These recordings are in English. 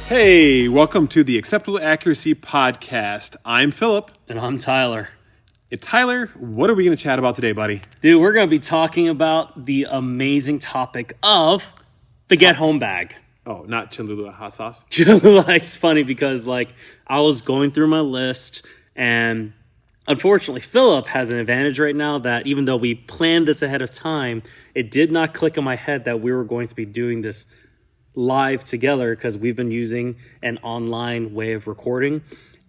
Hey, welcome to the Acceptable Accuracy Podcast. I'm Philip. And I'm Tyler. And Tyler, what are we going to chat about today, buddy? Dude, we're going to be talking about the amazing topic of the get home bag. Oh, not Cholula hot sauce? Cholula, it's funny because I was going through my list, and unfortunately Philip has an advantage right now that even though we planned this ahead of time, it did not click in my head that we were going to be doing this live together because we've been using an online way of recording.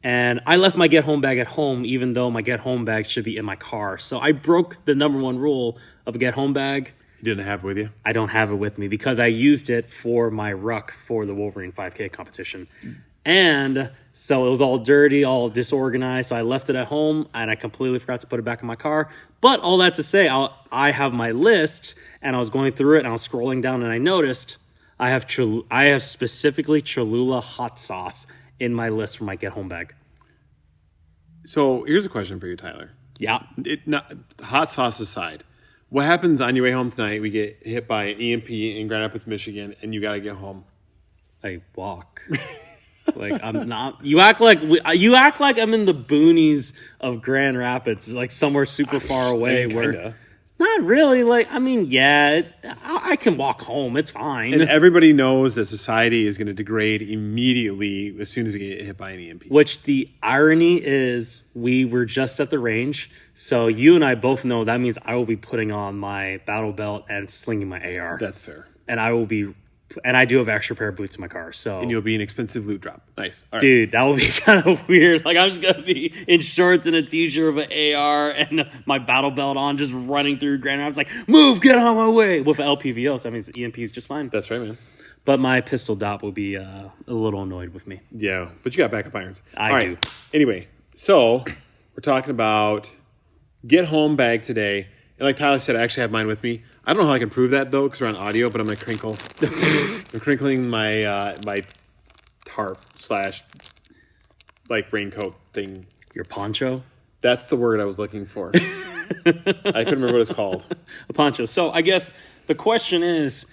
And I left my get home bag at home, even though my get home bag should be in my car. So I broke the number one rule of a get home bag. You didn't have it with you? I don't have it with me because I used it for my ruck for the Wolverine 5K competition. And so it was all dirty, all disorganized. So I left it at home and I completely forgot to put it back in my car. But all that to say, I have my list and I was going through it and I was scrolling down and I noticed I have specifically Cholula hot sauce in my list for my get home bag. So here's a question for you, Tyler. Yeah. Hot sauce aside, what happens on your way home tonight? We get hit by an EMP in Grand Rapids, Michigan, and you got to get home. I walk. I'm not. You act like I'm in the boonies of Grand Rapids, like somewhere super far away. Kinda. Not really. I can walk home. It's fine. And everybody knows that society is going to degrade immediately as soon as we get hit by an EMP. Which the irony is, we were just at the range, so you and I both know that means I will be putting on my battle belt and slinging my AR. That's fair. And I do have an extra pair of boots in my car. So and you'll be an expensive loot drop. Nice. All right. Dude, that will be kind of weird. I'm just going to be in shorts and a t-shirt with an AR and my battle belt on, just running through Grand Rapids move, get on my way. With LPVO, so that means EMP is just fine. That's right, man. But my pistol dot will be a little annoyed with me. Yeah, but you got backup irons. I do. Anyway, so we're talking about get home bag today. And like Tyler said, I actually have mine with me. I don't know how I can prove that, though, because we're on audio, but I'm going to crinkle. I'm crinkling my my tarp / raincoat thing. Your poncho? That's the word I was looking for. I couldn't remember what it's called. A poncho. So I guess the question is,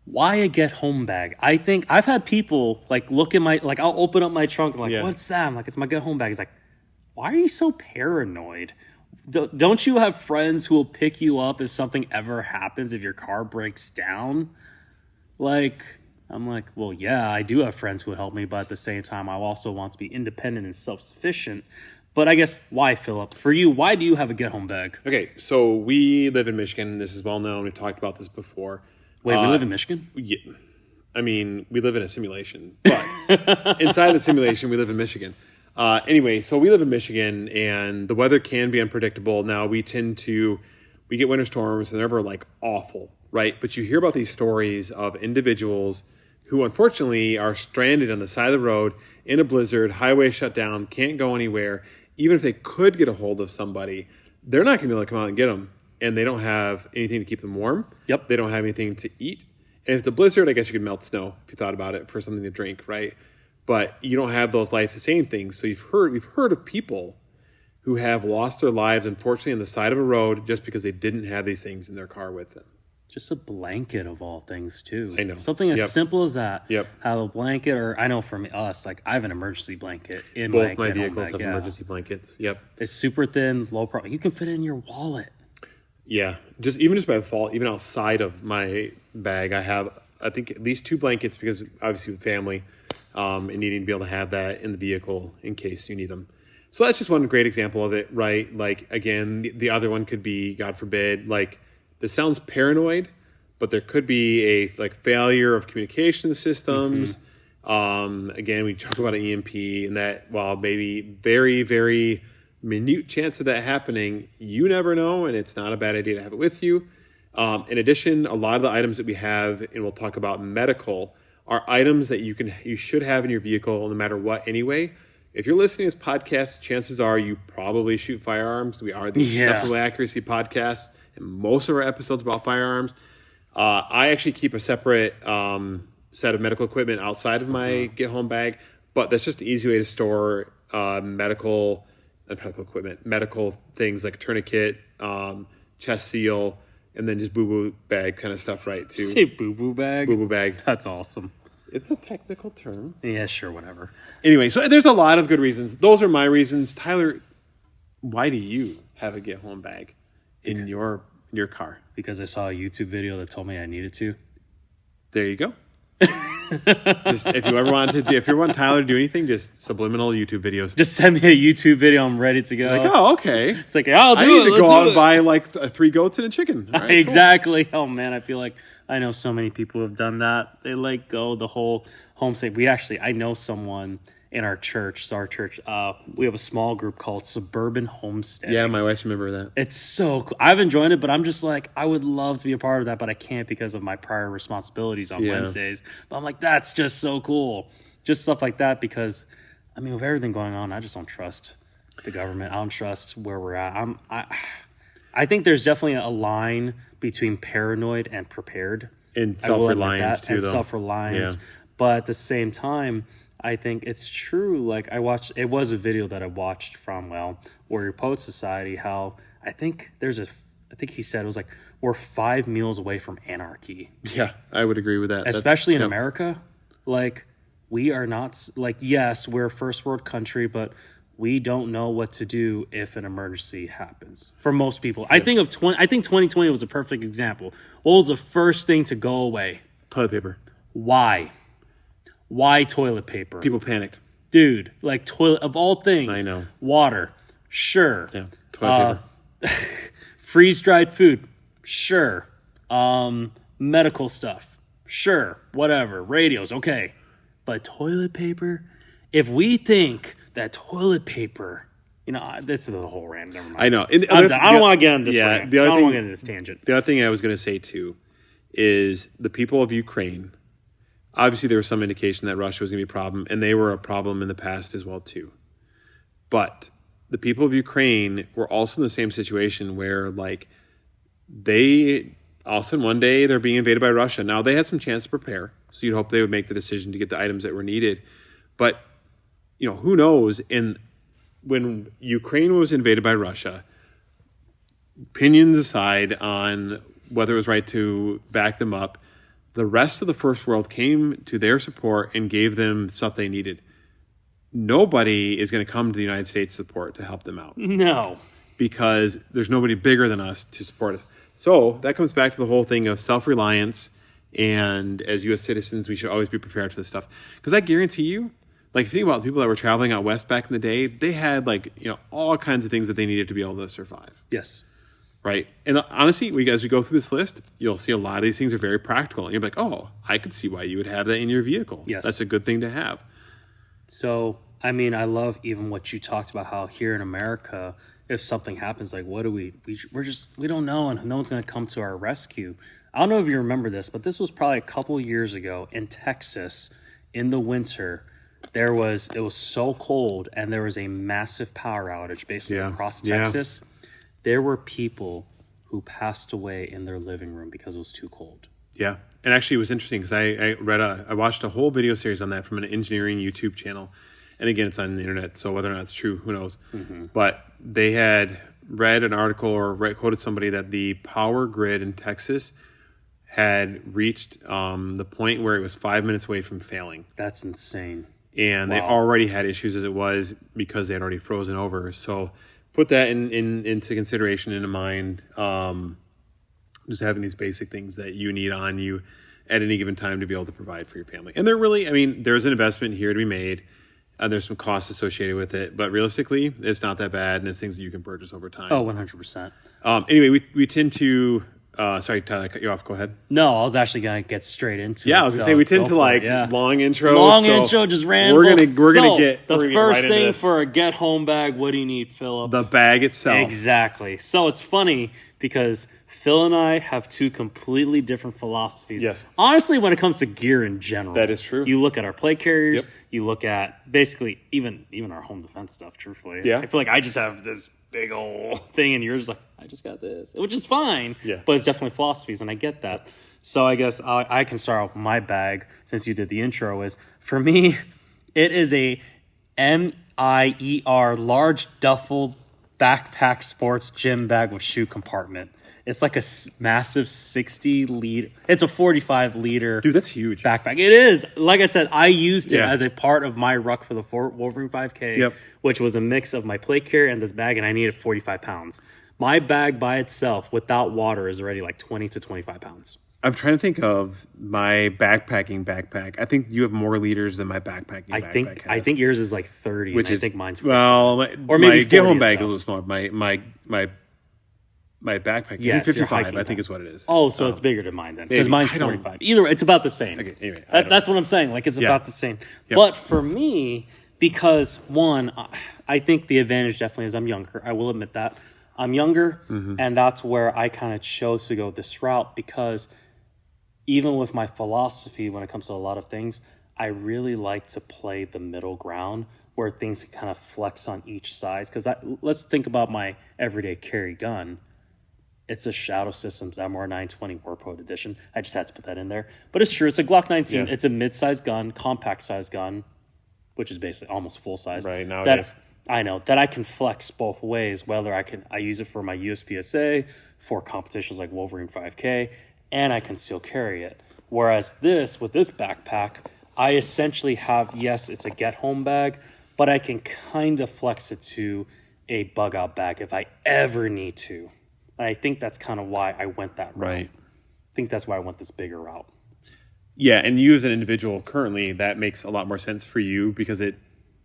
why a get home bag? I think I've had people look at my, I'll open up my trunk and what's that? I'm it's my get home bag. It's why are you so paranoid? Don't you have friends who will pick you up if something ever happens, if your car breaks down? I'm well, yeah, I do have friends who will help me, but at the same time, I also want to be independent and self-sufficient. But I guess, why, Philip? For you, why do you have a get-home bag? Okay, so we live in Michigan. This is well known. We've talked about this before. Wait, we live in Michigan? Yeah. I mean, we live in a simulation, but inside the simulation, we live in Michigan. Anyway, so we live in Michigan, and the weather can be unpredictable. Now, we get winter storms, and they're never, awful, right? But you hear about these stories of individuals who, unfortunately, are stranded on the side of the road in a blizzard, highway shut down, can't go anywhere. Even if they could get a hold of somebody, they're not going to be able to come out and get them, and they don't have anything to keep them warm. Yep. They don't have anything to eat. And if it's a blizzard, I guess you could melt snow if you thought about it for something to drink, right? But you don't have those life-sustaining things. So we've heard of people who have lost their lives, unfortunately, on the side of a road just because they didn't have these things in their car with them. Just a blanket of all things, too. I know. Something as simple as that. Yep. Have a blanket, or I know for us, I have an emergency blanket in Both my my vehicles bag, have emergency blankets. Yep. It's super thin, low profile. You can fit it in your wallet. Yeah. Just by default, even outside of my bag, I have, I think, at least 2 blankets because obviously with family, and needing to be able to have that in the vehicle in case you need them. So that's just one great example of it, right? Again, the other one could be, God forbid, this sounds paranoid, but there could be a failure of communication systems. Mm-hmm. Again, we talk about an EMP, and that while maybe very, very minute chance of that happening, you never know, and it's not a bad idea to have it with you. In addition, a lot of the items that we have, and we'll talk about medical, are items that you should have in your vehicle no matter what anyway. If you're listening to this podcast, chances are you probably shoot firearms. We are the Acceptable Accuracy Podcast, most of our episodes about firearms. I actually keep a separate set of medical equipment outside of my get home bag, but that's just an easy way to store medical equipment, medical things like tourniquet, chest seal, and then just boo-boo bag kind of stuff, right, too. Say boo-boo bag? Boo-boo bag. That's awesome. It's a technical term. Yeah, sure, whatever. Anyway, so there's a lot of good reasons. Those are my reasons. Tyler, why do you have a get home bag in your car? Because I saw a YouTube video that told me I needed to. There you go. Just, if you want Tyler to do anything, just subliminal YouTube videos. Just send me a YouTube video. I'm ready to go. Like, oh, okay. It's like, I'll do it. I need to go out and buy like 3 goats and a chicken. All right, exactly. Cool. Oh man, I feel like I know so many people who have done that. They let go the whole homestay. I know someone in our church. So our church, we have a small group called Suburban Homestead. Yeah, my wife's remember that. It's so cool. I've enjoyed it, but I'm just like, I would love to be a part of that, but I can't because of my prior responsibilities on Wednesdays. But I'm like, that's just so cool. Just stuff like that because, I mean, with everything going on, I just don't trust the government. I don't trust where we're at. I think there's definitely a line between paranoid and prepared. And self-reliance too, and though. Self-reliance. Yeah. But at the same time, I think it's true. Like it was a video that I watched from, Warrior Poet Society, how I think he said it was like, we're 5 meals away from anarchy. Yeah, I would agree with that. Especially in America. Like, we are not, like, yes, we're a first world country, but we don't know what to do if an emergency happens. For most people. Yeah. I think 2020 was a perfect example. What was the first thing to go away? Toilet paper. Why? Why toilet paper? People panicked. Dude, like toilet, of all things. I know. Water. Sure. Yeah, toilet paper. Freeze-dried food. Sure. Medical stuff. Sure. Whatever. Radios. Okay. But toilet paper? If we think that toilet paper, this is a whole rant. Never mind. I know. I don't want to get on this rant. I don't want to get on this tangent. The other thing I was going to say, too, is the people of Ukraine. Obviously, there was some indication that Russia was going to be a problem, and they were a problem in the past as well, too. But the people of Ukraine were also in the same situation where, like, they all of a sudden one day they're being invaded by Russia. Now, they had some chance to prepare, so you'd hope they would make the decision to get the items that were needed. But, who knows? And when Ukraine was invaded by Russia, opinions aside on whether it was right to back them up, the rest of the first world came to their support and gave them stuff they needed. Nobody is going to come to the United States support to help them out. No. Because there's nobody bigger than us to support us. So that comes back to the whole thing of self-reliance. And as U.S. citizens, we should always be prepared for this stuff. Because I guarantee you, like, if you think about the people that were traveling out west back in the day, they had, all kinds of things that they needed to be able to survive. Yes. Right. And honestly, as we go through this list, you'll see a lot of these things are very practical. And you'll be like, oh, I could see why you would have that in your vehicle. Yes. That's a good thing to have. So, I mean, I love even what you talked about, how here in America, if something happens, like, what do we don't know, and no one's going to come to our rescue. I don't know if you remember this, but this was probably a couple years ago in Texas in the winter. It was so cold, and there was a massive power outage basically across Texas. Yeah. There were people who passed away in their living room because it was too cold. Yeah. And actually, it was interesting because I watched a whole video series on that from an engineering YouTube channel. And again, it's on the internet, so whether or not it's true, who knows. Mm-hmm. But they had read an article or quoted somebody that the power grid in Texas had reached the point where it was 5 minutes away from failing. That's insane. And they already had issues as it was because they had already frozen over. So put that into consideration, into mind. Just having these basic things that you need on you at any given time to be able to provide for your family. And there's an investment here to be made. And there's some costs associated with it. But realistically, it's not that bad. And it's things that you can purchase over time. Oh, 100%. Anyway, we tend to... sorry, Tyler, I cut you off. Go ahead. No, I was actually going to get straight into it. Yeah, I was going to say, we tend to long intro. Intro, just random. We're going to get the first right thing for a get home bag, what do you need, Philip? The bag itself. Exactly. So it's funny because Phil and I have two completely different philosophies. Yes. Honestly, when it comes to gear in general. That is true. You look at our plate carriers, you look at basically even our home defense stuff, truthfully. Yeah. I feel like I just have this big old thing and you're just like, I just got this, which is fine. Yeah. But it's definitely philosophies, and I get that. So I guess I can start off with my bag since you did the intro. Is for me, it is a MER large duffel backpack sports gym bag with shoe compartment. It's like a massive 60-liter. It's a 45-liter. Dude, that's huge. Backpack. It is. Like I said, I used it Yeah. as a part of my ruck for the Wolverine 5K, Yep. which was a mix of my plate carrier and this bag, and I needed 45 pounds. My bag by itself, without water, is already like 20 to 25 pounds. I'm trying to think of my backpacking backpack. I think you have more liters than my backpacking backpack has. I think yours is like 30, which and is, I think mine's 50. well, Or maybe my get 40 home bag itself. is a little smaller. My backpack, Yes, I think your 55, hiking I think bag. is what it is. Oh, so it's bigger than mine then, because maybe. mine's I don't- 45. Either way, it's about the same. Okay, anyway, I don't That's what I'm saying. Like, it's Yeah. about the same. Yep. But for me, because one, I think the advantage definitely is I'm younger. I will admit that. I'm younger, Mm-hmm. and that's where I kind of chose to go this route, because even with my philosophy when it comes to a lot of things, I really like to play the middle ground where things can kind of flex on each side. Because let's think about my everyday carry gun. It's a Shadow Systems MR920 Warpode Edition. I just had to put that in there. But it's true. It's a Glock 19. Yeah. It's a mid-sized gun, compact-sized gun, which is basically almost full-size. Right, nowadays. I know that I can flex both ways, whether I use it for my USPSA, for competitions like Wolverine 5K, and I can still carry it. Whereas with this backpack, I essentially have, yes, it's a get-home bag, but I can kind of flex it to a bug-out bag if I ever need to. And I think that's kind of why I went that route. Right. I think that's why I went this bigger route. Yeah, and you as an individual currently, that makes a lot more sense for you, because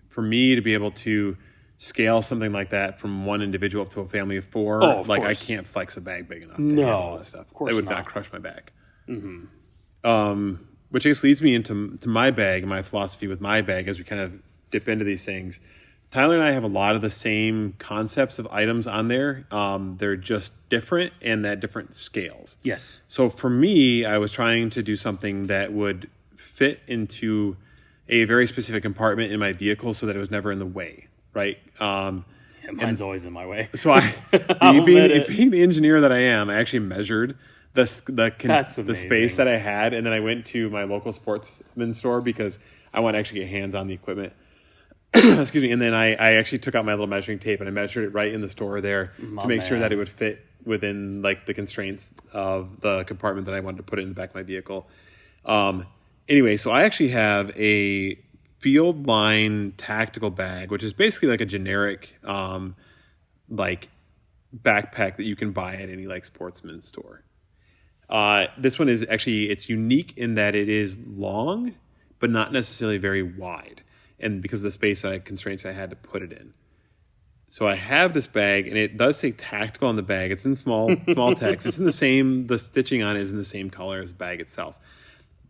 for me to be able to scale something like that from one individual up to a family of four, of like course. I can't flex a bag big enough to No, handle all that stuff. of course That would not. not crush my back. Which I guess leads me into my bag, my philosophy with my bag as we kind of dip into these things. Tyler and I have a lot of the same concepts of items on there. They're just different and at different scales. Yes. So for me, I was trying to do something that would fit into a very specific compartment in my vehicle so that it was never in the way, right? Mine's always in my way. So being the engineer that I am, I actually measured the space that I had, and then I went to my local sportsman store because I want to actually get hands on the equipment. Excuse me. And then I actually took out my little measuring tape and I measured it right in the store there to make sure that it would fit within like the constraints of the compartment that I wanted to put it in the back of my vehicle. Anyway, so I actually have a field line tactical bag, which is basically like a generic like backpack that you can buy at any like sportsman store. This one is actually, it's unique in that it is long, but not necessarily very wide. And because of the space constraints I had to put it in. So I have this bag, and it does say tactical on the bag. It's in small text. It's in the stitching on it is in the same color as the bag itself.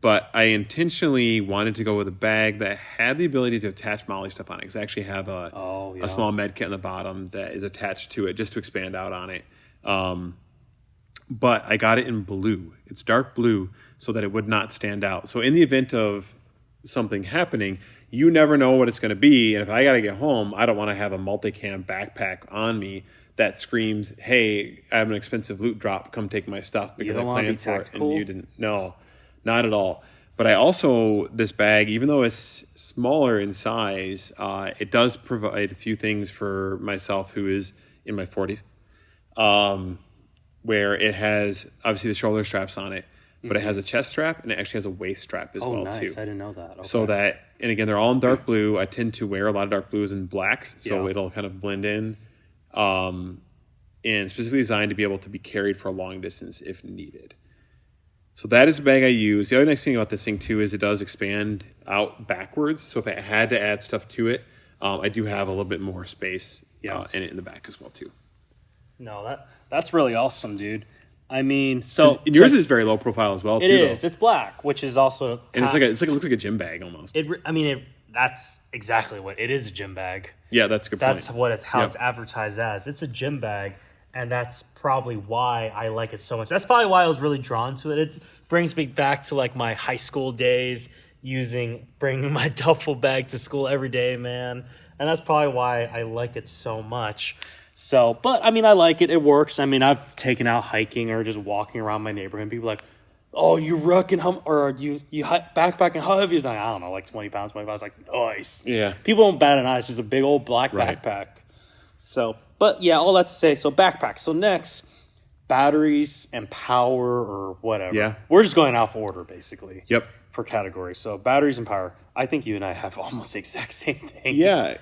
But I intentionally wanted to go with a bag that had the ability to attach Molly stuff on it. Because I actually have a small med kit on the bottom that is attached to it just to expand out on it. But I got it in blue. It's dark blue so that it would not stand out. So in the event of something happening, you never know what it's going to be. And if I got to get home, I don't want to have a multicam backpack on me that screams, hey, I have an expensive loot drop. Come take my stuff because I planned for it. And you didn't. No, not at all. But I also, this bag, even though it's smaller in size, it does provide a few things for myself who is in my 40s, where it has obviously the shoulder straps on it, but it has a chest strap and it actually has a waist strap as well, nice. too. I didn't know that. Okay. So that, and again, they're all in dark blue. I tend to wear a lot of dark blues and blacks, so it'll kind of blend in. And specifically designed to be able to be carried for a long distance if needed. So that is the bag I use. The other nice thing about this thing, too, is it does expand out backwards. So if I had to add stuff to it, I do have a little bit more space in it in the back as well, too. No, that's really awesome, dude. I mean, so yours is very low profile as well. It is. It's black, which is also, and it looks like a gym bag almost. That's exactly what it is. A gym bag. Yeah, that's a good point. That's how it's advertised as. It's a gym bag, and that's probably why I like it so much. That's probably why I was really drawn to it. It brings me back to like my high school days, bringing my duffel bag to school every day, man. And that's probably why I like it so much. So, but I mean, I like it. It works. I mean, I've taken out hiking or just walking around my neighborhood. And people are like, oh, you rucking or you backpacking? How heavy is that? I don't know, like 20 pounds, 25 pounds. Like, nice. Yeah. People don't bat an eye. It's just a big old black backpack. So, but yeah, all that to say. So backpack. So next, batteries and power or whatever. Yeah. We're just going off order, basically. Yep. For categories. So batteries and power. I think you and I have almost the exact same thing. Yeah.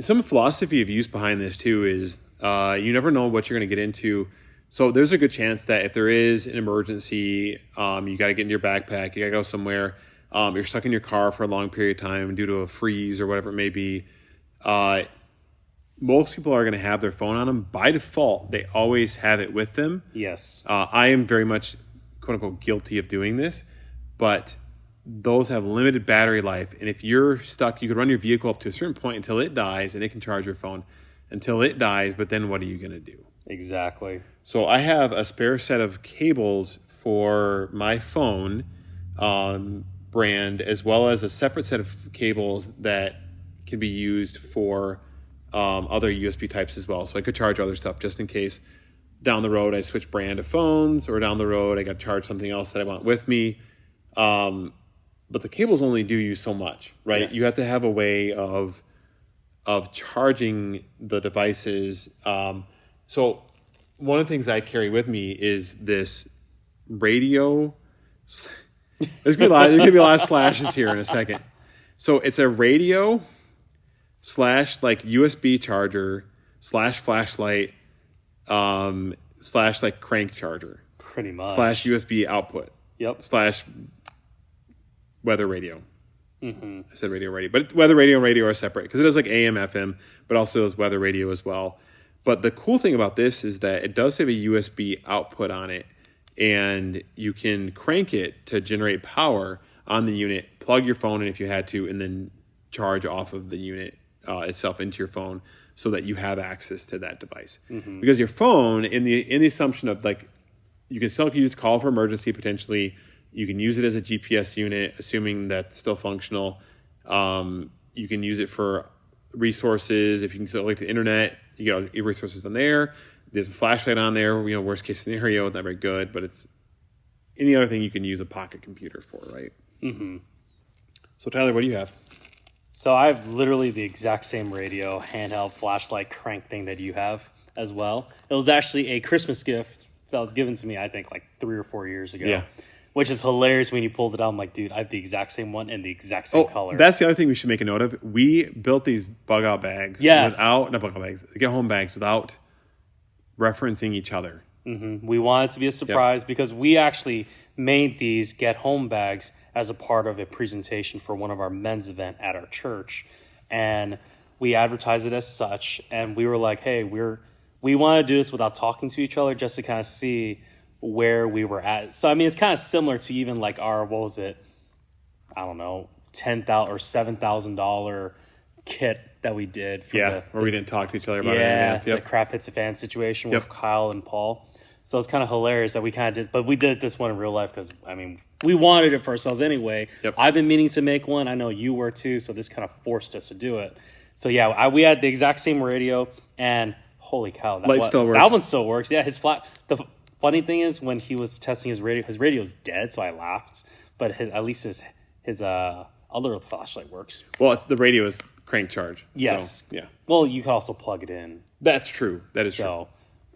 Some philosophy of use behind this too is you never know what you're going to get into. So there's a good chance that if there is an emergency, you got to get in your backpack, you got to go somewhere, you're stuck in your car for a long period of time due to a freeze or whatever it may be. Most people are going to have their phone on them. By default, they always have it with them. Yes. I am very much, quote unquote, guilty of doing this, but those have limited battery life. And if you're stuck, you could run your vehicle up to a certain point until it dies and it can charge your phone until it dies. But then what are you going to do? Exactly. So I have a spare set of cables for my phone brand, as well as a separate set of cables that can be used for other USB types as well. So I could charge other stuff just in case down the road I switch brand of phones, or down the road I got to charge something else that I want with me. But the cables only do you so much, right? Yes. You have to have a way of charging the devices. So one of the things I carry with me is this radio. There's gonna be a lot of slashes here in a second. So it's a radio / like USB charger / flashlight / like crank charger Pretty much. / USB output. Yep. / weather radio. I said radio already, but weather radio and radio are separate because it does like AM, FM, but also does weather radio as well. But the cool thing about this is that it does have a USB output on it, and you can crank it to generate power on the unit, plug your phone in if you had to, and then charge off of the unit itself into your phone so that you have access to that device. Because your phone, in the assumption of like, you can still use call for emergency potentially. You can use it as a GPS unit, assuming that's still functional. You can use it for resources. If you can select the internet, you got your resources on there. There's a flashlight on there. Worst case scenario, not very good, but it's any other thing you can use a pocket computer for, right? So Tyler, what do you have? So I have literally the exact same radio, handheld, flashlight, crank thing that you have as well. It was actually a Christmas gift that was given to me, I think, like 3 or 4 years ago. Yeah. Which is hilarious when you pulled it out. I'm like, dude, I have the exact same one and the exact same color. That's the other thing we should make a note of. We built these bug out bags not bug out bags, get home bags without referencing each other. We wanted it to be a surprise because we actually made these get home bags as a part of a presentation for one of our men's event at our church. And we advertised it as such. And we were like, hey, we want to do this without talking to each other just to kind of see where we were at. So, I mean, it's kind of similar to even like our, what was it? I don't know, $10,000 or $7,000 kit that we did. For where we didn't talk to each other about it in advance. The crap hits a fan situation with Kyle and Paul. So it's kind of hilarious that we kind of did, but we did this one in real life because, I mean, we wanted it for ourselves anyway. I've been meaning to make one. I know you were too, so this kind of forced us to do it. So yeah, we had the exact same radio, and holy cow, Light still works. That one still works. Yeah, the funny thing is when he was testing his radio's dead, so I laughed. But at least his other flashlight works. Well, the radio is crank charge. Yes. So, yeah. Well, you can also plug it in. That's true. That is true.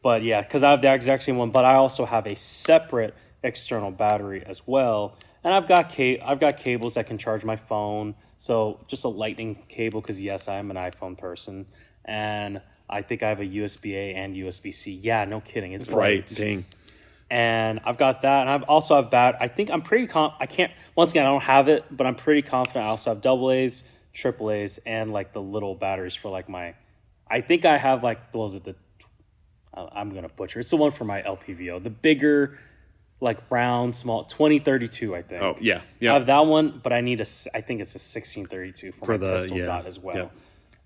But yeah, because I have the exact same one, but I also have a separate external battery as well, and I've got cables that can charge my phone. So just a lightning cable, because yes, I am an iPhone person, and I think I have a USB-A and USB-C. Yeah, no kidding, it's right. Dang. And I've got that, and I've also have I think I'm pretty I can't. Once again, I don't have it, but I'm pretty confident. I also have AA's, AAA's, and like the little batteries for like my. I think I have like I'm gonna butcher. It's the one for my LPVO, the bigger, like round, small 2032. I think. Oh yeah. I have that one, but I need I think it's a 1632 for my pistol dot as well. Yeah.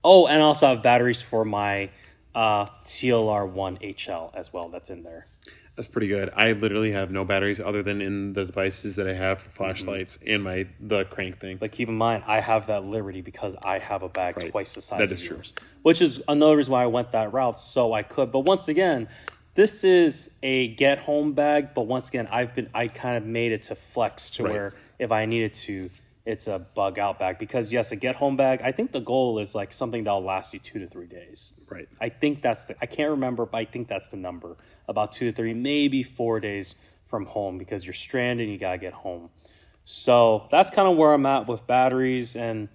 Oh, and I also have batteries for my TLR1 HL as well. That's in there. That's pretty good. I literally have no batteries other than in the devices that I have for flashlights and the crank thing. Like, keep in mind, I have that liberty because I have a bag Right. twice the size That of is true. yours, which is another reason why I went that route, so I could. But once again, this is a get home bag. But once again, I kind of made it to flex to Right. where if I needed to, it's a bug out bag. Because yes, a get home bag, I think the goal is like something that'll last you 2 to 3 days. Right. I think I can't remember, but I think that's the number. About 2 to 3, maybe 4 days from home, because you're stranded and you gotta get home. So that's kind of where I'm at with batteries and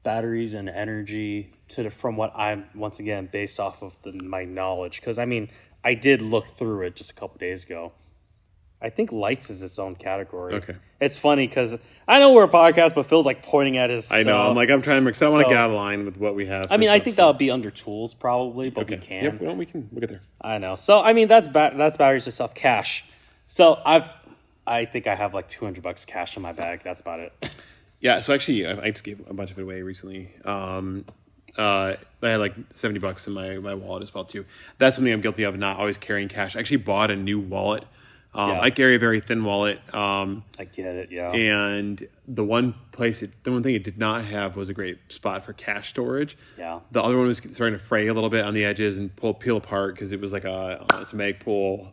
energy from what I'm, once again, based off of my knowledge. Because I mean, I did look through it just a couple days ago. I think lights is its own category. Okay. It's funny because I know we're a podcast, but Phil's like pointing at his I know. stuff. I'm trying to because I want to So- get out of line with what we have. I mean, I stuff, think so- that'll be under tools probably, but we can. Yep. Well, we can. We'll get there. I know. So I mean, that's batteries and stuff. Cash. So I think I have like $200 cash in my bag. That's about it. Yeah. So actually, I just gave a bunch of it away recently. I had like $70 in my wallet as well too. That's something I'm guilty of, not always carrying cash. I actually bought a new wallet. Yeah. I carry a very thin wallet. I get it. Yeah. And the one thing it did not have was a great spot for cash storage. Yeah. The other one was starting to fray a little bit on the edges and peel apart because it was like it's a Magpul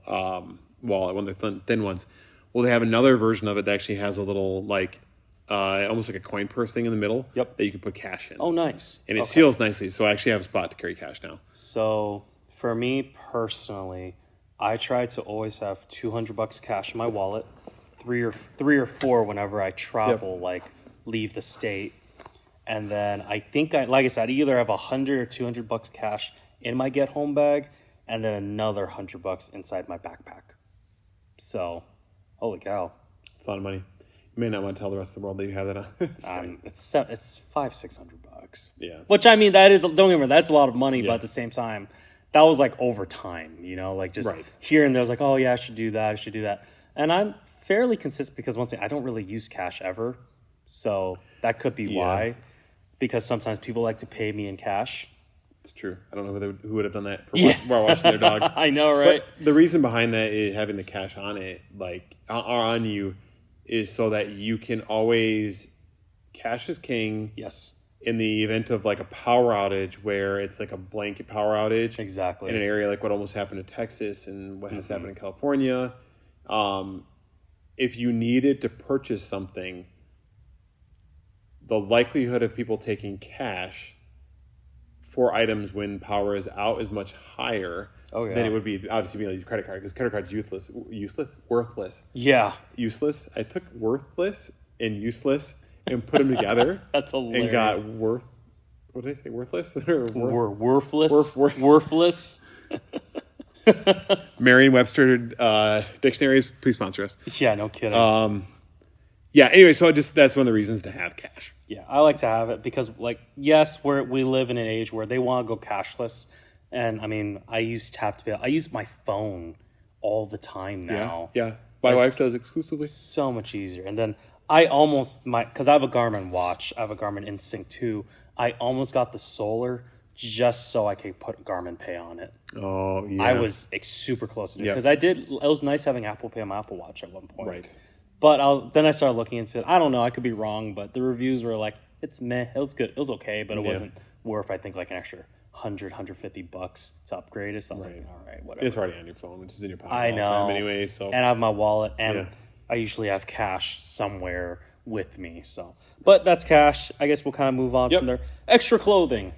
wallet, one of the thin ones. Well, they have another version of it that actually has a little like almost like a coin purse thing in the middle. Yep. That you can put cash in. Oh, nice. And it Okay. seals nicely, so I actually have a spot to carry cash now. So for me personally, I try to always have $200 cash in my wallet, three or four whenever I travel, like leave the state, and then I think like I said, I either have $100 or $200 cash in my get home bag, and then another $100 inside my backpack. So, holy cow! It's a lot of money. You may not want to tell the rest of the world that you have that on. It's $500-$600. Yeah. Which I mean, that is, don't get me wrong, that's a lot of money, but at the same time, that was like over time, like just Right. here and there. I was like, oh yeah, I should do that. And I'm fairly consistent because once again, I don't really use cash ever. So that could be why, because sometimes people like to pay me in cash. It's true. I don't know who would have done that while watching their dogs. I know, right? But the reason behind that is having the cash on it, like on you, is so that you can always cash is king. Yes. In the event of like a power outage where it's like a blanket power outage. Exactly. In an area like what almost happened to Texas and what has happened in California. If you needed to purchase something, the likelihood of people taking cash for items when power is out is much higher than it would be obviously being able to use credit card, because credit card's worthless. Yeah. Useless. I took worthless and useless and put them together. That's hilarious. And got what did I say? Worthless? Or We're worthless. Worth. Worthless. Merriam-Webster dictionaries, please sponsor us. Yeah, no kidding. Yeah, anyway, so that's one of the reasons to have cash. Yeah, I like to have it because, like, yes, we live in an age where they want to go cashless. And, I mean, I use tap to pay. I use my phone all the time now. Yeah. My wife does exclusively. So much easier. And then I almost because I have a Garmin watch. I have a Garmin Instinct 2. I almost got the Solar just so I could put Garmin Pay on it. Oh, yeah. I was super close to it because it was nice having Apple Pay on my Apple Watch at one point. Right. But then I started looking into it. I don't know. I could be wrong, but the reviews were like, it's meh. It was good. It was okay, but it wasn't worth, I think, like an extra $100-$150 to upgrade it. So I was like, all right, whatever. It's already on your phone, which is in your pocket I all know. the time anyway. So. And I have my wallet, and I usually have cash somewhere with me. So, but that's cash. I guess we'll kind of move on from there. Extra clothing.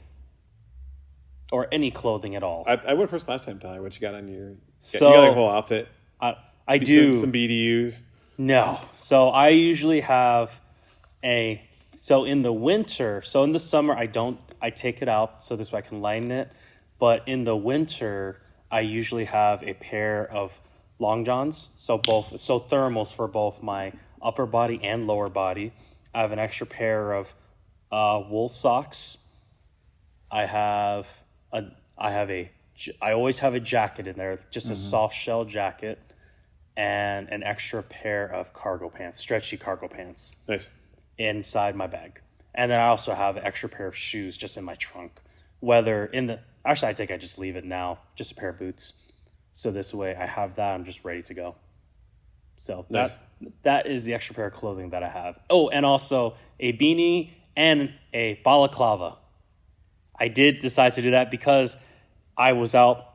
Or any clothing at all. I went first last time, Tyler. What you got on your... So, you got like a whole outfit. I do. Some BDUs. No. So I usually have so in the winter, so in the summer, I take it out so this way I can lighten it. But in the winter, I usually have a pair of long johns. So thermals for both my upper body and lower body. I have an extra pair of wool socks. I always have a jacket in there, just a soft shell jacket, and an extra pair of cargo pants, stretchy cargo pants. Nice. Inside my bag. And then I also have an extra pair of shoes just in my trunk. Actually, I think I just leave it now, just a pair of boots. So this way I have that. I'm just ready to go. So Nice. that is the extra pair of clothing that I have. Oh, and also a beanie and a balaclava. I did decide to do that because I was out.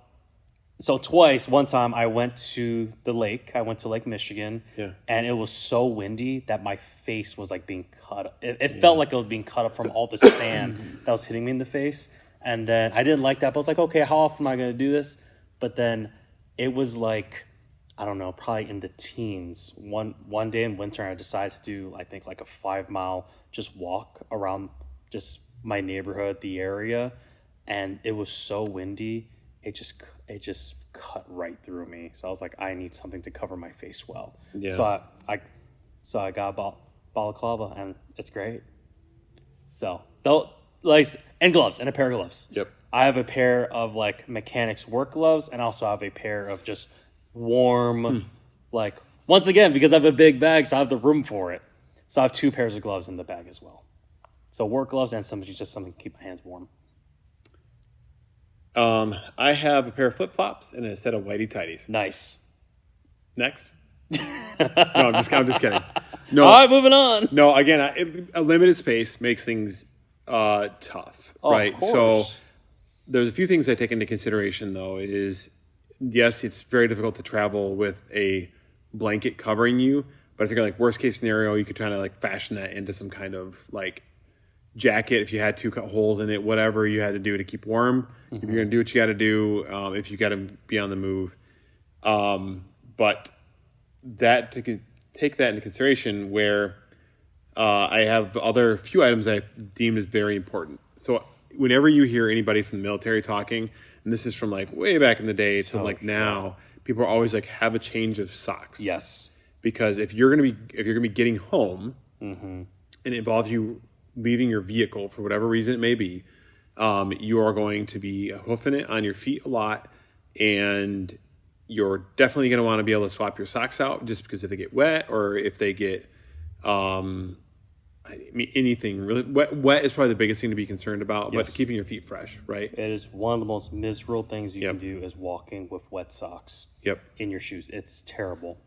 So twice, one time I went to the lake. I went to Lake Michigan. Yeah. And it was so windy that my face was like being cut up. It felt like it was being cut up from all the sand that was hitting me in the face. And then I didn't like that. But I was like, okay, how often am I going to do this? But then it was like, I don't know, probably in the teens. One day in winter, I decided to do, I think, like a 5-mile just walk around just my neighborhood, the area. And it was so windy. It just cut right through me. So I was like, I need something to cover my face well. Yeah. So I got a balaclava, and it's great. So though, like, and gloves, and a pair of gloves. Yep. I have a pair of like mechanics work gloves, and also have a pair of just warm, like, once again, because I have a big bag, so I have the room for it. So I have 2 pairs of gloves in the bag as well. So work gloves and something to keep my hands warm. I have a pair of flip-flops and a set of whitey tighties. Nice. Next. No, I'm just kidding. No, All right, moving on. no. Again, a limited space makes things tough, right? Of course. So there's a few things I take into consideration, though. Is yes, it's very difficult to travel with a blanket covering you, but I think like worst case scenario, you could try to like fashion that into some kind of like jacket if you had to cut holes in it, whatever you had to do to keep warm. If you're gonna do what you got to do, if you got to be on the move, but that to take that into consideration, where I have other few items I deem as very important. So whenever you hear anybody from the military talking, and this is from like way back in the day to like now, people are always like, have a change of socks. Yes. Because if you're gonna be getting home, and it involves you leaving your vehicle for whatever reason it may be, you are going to be hoofing it on your feet a lot, and you're definitely going to want to be able to swap your socks out, just because if they get wet or if they get, anything really wet is probably the biggest thing to be concerned about. Yes. But keeping your feet fresh, right? It is one of the most miserable things you can do is walking with wet socks Yep. in your shoes. It's terrible.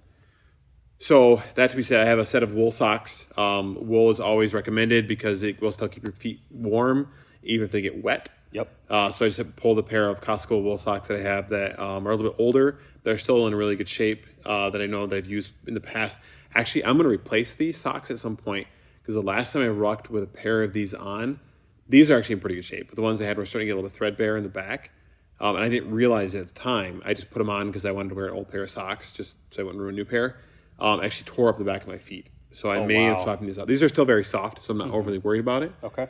So that to be said, I have a set of wool socks. Wool is always recommended because it will still keep your feet warm even if they get wet. Yep. So I just have pulled a pair of Costco wool socks that I have that are a little bit older. They're still in really good shape, that I know that I've used in the past. Actually, I'm going to replace these socks at some point, because the last time I rocked with a pair of these on, these are actually in pretty good shape. But the ones I had were starting to get a little bit threadbare in the back. And I didn't realize it at the time. I just put them on because I wanted to wear an old pair of socks, just so I wouldn't ruin a new pair. Actually tore up the back of my feet. So I may end up swapping these out. These are still very soft, so I'm not overly worried about it. Okay.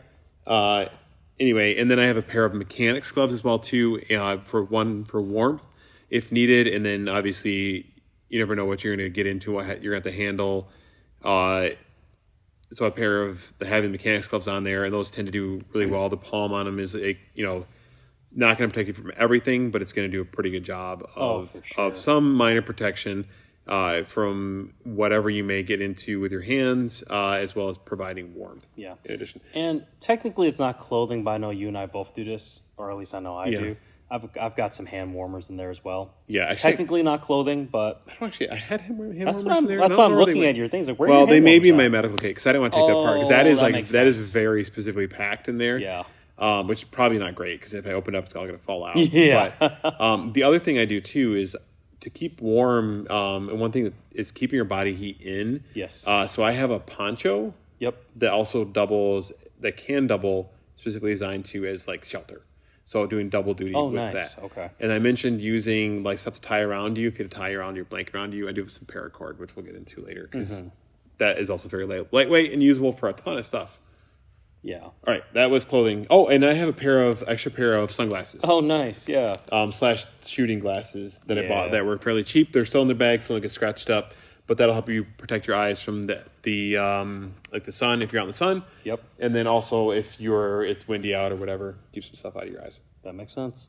Anyway, and then I have a pair of mechanics gloves as well too, for warmth if needed. And then obviously you never know what you're going to get into, what you're going to have to handle. So a pair of the heavy mechanics gloves on there, and those tend to do really well. The palm on them is not going to protect you from everything, but it's going to do a pretty good job of some minor protection from whatever you may get into with your hands, as well as providing warmth. Yeah. In addition, And technically it's not clothing, but I know you and I both do this, or at least I know I do. I've got some hand warmers in there as well. Yeah, actually, Technically not clothing, but I had hand that's warmers what I'm, in there. that's what I'm looking at your things. Like, where are Well, your they hand may be in warmers my at? medical kit, because I didn't want to take that part, because that is that makes is sense. very specifically packed in there. Yeah. Which is probably not great, because if I open up, it's all going to fall out. Yeah. But the other thing I do too is to keep warm. And one thing that is keeping your body heat in. Yes. So I have a poncho. Yep. That can double, specifically designed to as like shelter. So doing double duty with nice. that. Okay. And I mentioned using like stuff to tie around you. If you had to tie around your blanket around you, I do have some paracord, which we'll get into later, because that is also very lightweight and usable for a ton of stuff. Yeah. All right, that was clothing. Oh, and I have extra pair of sunglasses. Oh, nice. Yeah. / shooting glasses that I Yeah. bought that were fairly cheap. They're still in the bag, so they get scratched up, but that'll help you protect your eyes from the like the sun if you're out in the sun. Yep. And then also if it's windy out or whatever, keep some stuff out of your eyes. That makes sense.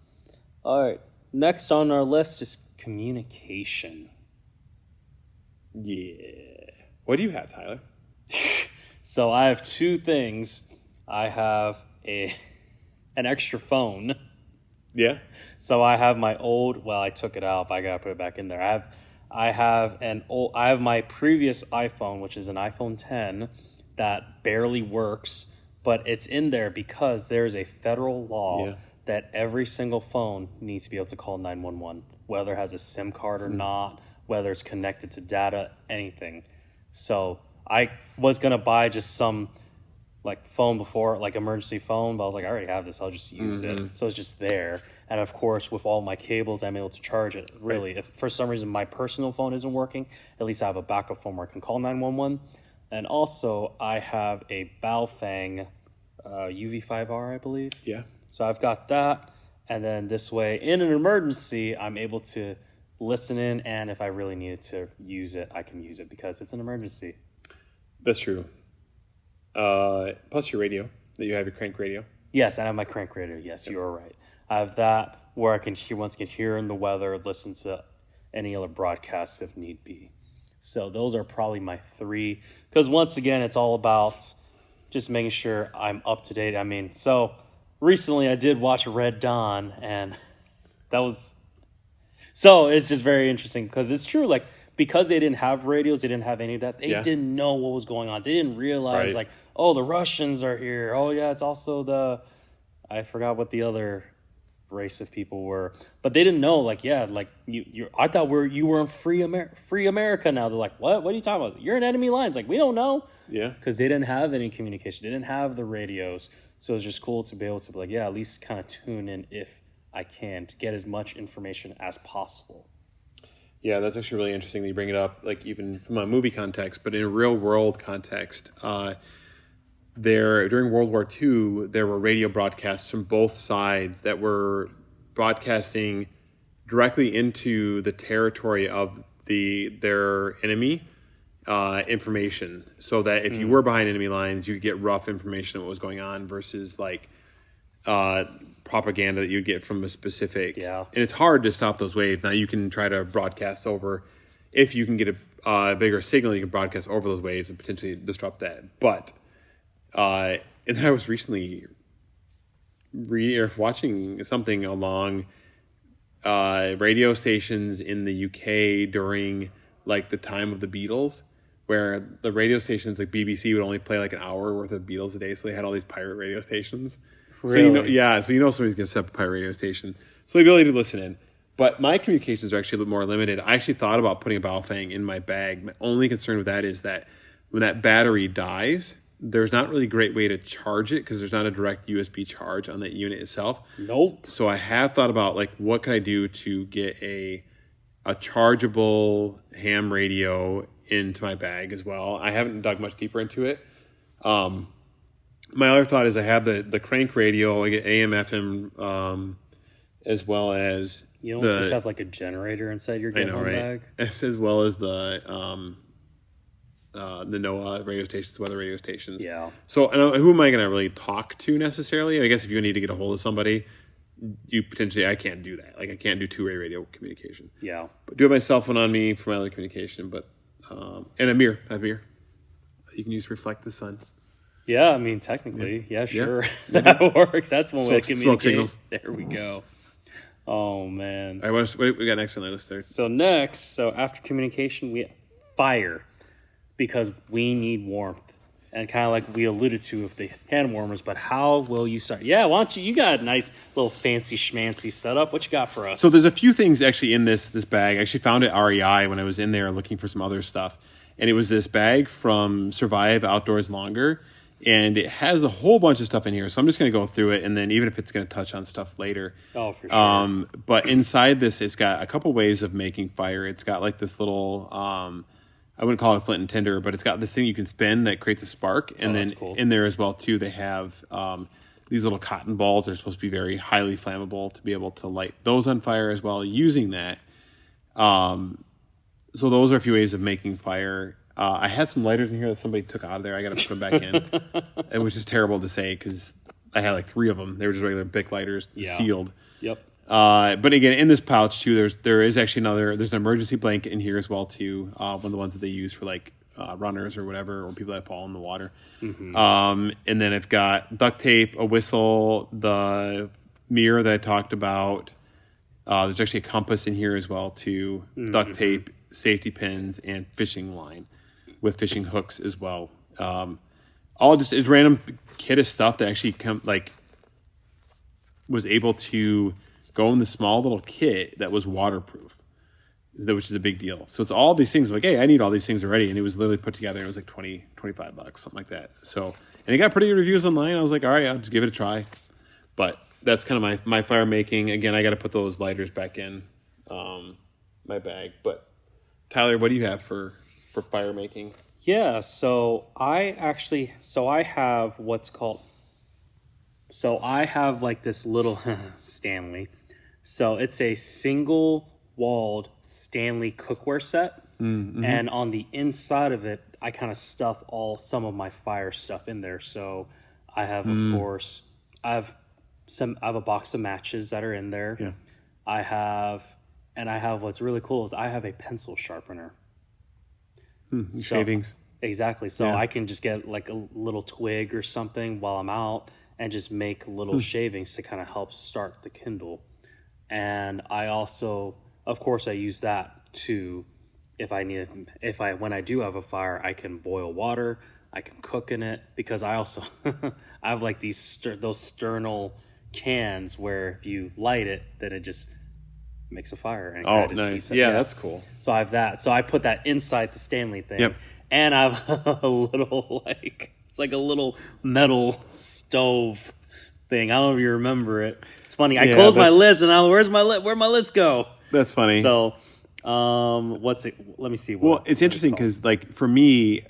All right. Next on our list is communication. Yeah. What do you have, Tyler? So I have 2 things. I have an extra phone, Yeah. So I have my old. Well, I took it out, but I gotta put it back in there. I have my previous iPhone, which is an iPhone 10, that barely works, but it's in there because there is a federal law Yeah. that every single phone needs to be able to call 911, whether it has a SIM card or not, whether it's connected to data, anything. So I was gonna buy just some like phone before, like emergency phone, but I was like, I already have this, I'll just use it. So it's just there. And of course, with all my cables, I'm able to charge it. Really, if for some reason my personal phone isn't working, at least I have a backup phone where I can call 911. And also, I have a Baofeng UV5R, I believe. Yeah. So I've got that. And then this way, in an emergency, I'm able to listen in. And if I really needed to use it, I can use it because it's an emergency. That's true. Plus your radio, that you have your crank radio. Yes, I have my crank radio. Yes, you are right. I have that where I can hear in the weather, listen to any other broadcasts if need be. So those are probably my three. Because once again, it's all about just making sure I'm up to date. I mean, so recently I did watch Red Dawn, and that was... So it's just very interesting because it's true, like, because they didn't have radios, they didn't have any of that, they didn't know what was going on. They didn't realize, like, oh, the Russians are here. Oh, yeah, it's also the... I forgot what the other race of people were. But they didn't know, like, yeah, like, I thought you were in free America now. They're like, what? What are you talking about? You're in enemy lines. Like, we don't know. Yeah. Because they didn't have any communication. They didn't have the radios. So it's just cool to be able to be like, yeah, at least kind of tune in if I can to get as much information as possible. Yeah, that's actually really interesting that you bring it up, like even from a movie context, but in a real world context. During World War II, there were radio broadcasts from both sides that were broadcasting directly into the territory of their enemy information, so that if you were behind enemy lines, you could get rough information of what was going on versus like propaganda that you get from a specific. Yeah. And it's hard to stop those waves. Now you can try to broadcast over, if you can get a bigger signal, you can broadcast over those waves and potentially disrupt that. But and I was recently watching something along radio stations in the UK during like the time of the Beatles, where the radio stations like BBC would only play like an hour worth of Beatles a day, so they had all these pirate radio stations. Really? So you know somebody's gonna set up a pirate radio station, so the ability to listen in. But my communications are actually a little more limited. I actually thought about putting a Baofeng in my bag. My only concern with that is that when that battery dies, there's not really a great way to charge it because there's not a direct USB charge on that unit itself. Nope. So I have thought about like what can I do to get a chargeable ham radio into my bag as well. I haven't dug much deeper into it. My other thought is I have the crank radio. I get AM, FM, as well as You don't just have like a generator inside your get-home bag? As well as the NOAA radio stations, weather radio stations. Yeah. So who am I going to really talk to necessarily? I guess if you need to get a hold of somebody, I can't do that. Like I can't do two-way radio communication. Yeah. But do have my cell phone on me for my other communication. But and a mirror. I have a mirror. You can use to reflect the sun. Yeah, I mean, technically, yeah sure. That works. That's one way to communicate. Smoke signals. There we go. Oh, man. All right, what we got next on the list there? So after communication, we have fire, because we need warmth. And kind of like we alluded to with the hand warmers, but how will you start? Yeah, why don't you got a nice little fancy schmancy setup. What you got for us? So there's a few things actually in this bag. I actually found it at REI when I was in there looking for some other stuff. And it was this bag from Survive Outdoors Longer. And it has a whole bunch of stuff in here. So I'm just going to go through it. And then even if it's going to touch on stuff later. Oh, for sure. But inside this, it's got a couple ways of making fire. It's got like this little, I wouldn't call it a flint and tinder, but it's got this thing you can spin that creates a spark. And then cool. In there as well, too, they have these little cotton balls. They're supposed to be very highly flammable to be able to light those on fire as well using that. So those are a few ways of making fire. I had some lighters in here that somebody took out of there. I got to put them back in, which is terrible to say because I had like 3 of them. They were just regular Bic lighters, sealed. Yep. But again, in this pouch too, there is actually there's an emergency blanket in here as well too. One of the ones that they use for like runners or whatever, or people that fall in the water. Mm-hmm. And then I've got duct tape, a whistle, the mirror that I talked about. There's actually a compass in here as well too. Duct tape, safety pins, and fishing line with fishing hooks as well. All just is random kit of stuff that actually was able to go in the small little kit that was waterproof, which is a big deal. So it's all these things. I'm like, hey, I need all these things already, and it was literally put together. It was like $20, $25, something like that. So, and it got pretty good reviews online. I was like, all right, I'll just give it a try. But that's kind of my fire making. Again, I got to put those lighters back in my bag. But Tyler, what do you have for fire making? Yeah, so I have like this little Stanley. So it's a single walled Stanley cookware set. And on the inside of it, I kind of stuff some of my fire stuff in there. So I have, of course, I have a box of matches that are in there. Yeah. I have what's really cool is I have a pencil sharpener. Shavings. Exactly. So I can just get like a little twig or something while I'm out and just make little shavings to kind of help start the Kindle. And I also, of course, I use that to, when I do have a fire, I can boil water, I can cook in it, because I also, I have like those sternal cans where if you light it, then it just makes a fire. And Oh, nice. Yeah, that's cool. So I have that. So I put that inside the Stanley thing. Yep. And I have a little, it's like a little metal stove thing. I don't know if you remember it. It's funny. I closed my list and where'd my list go? That's funny. So, what's it? Let me see. Well, it's interesting because, like, for me,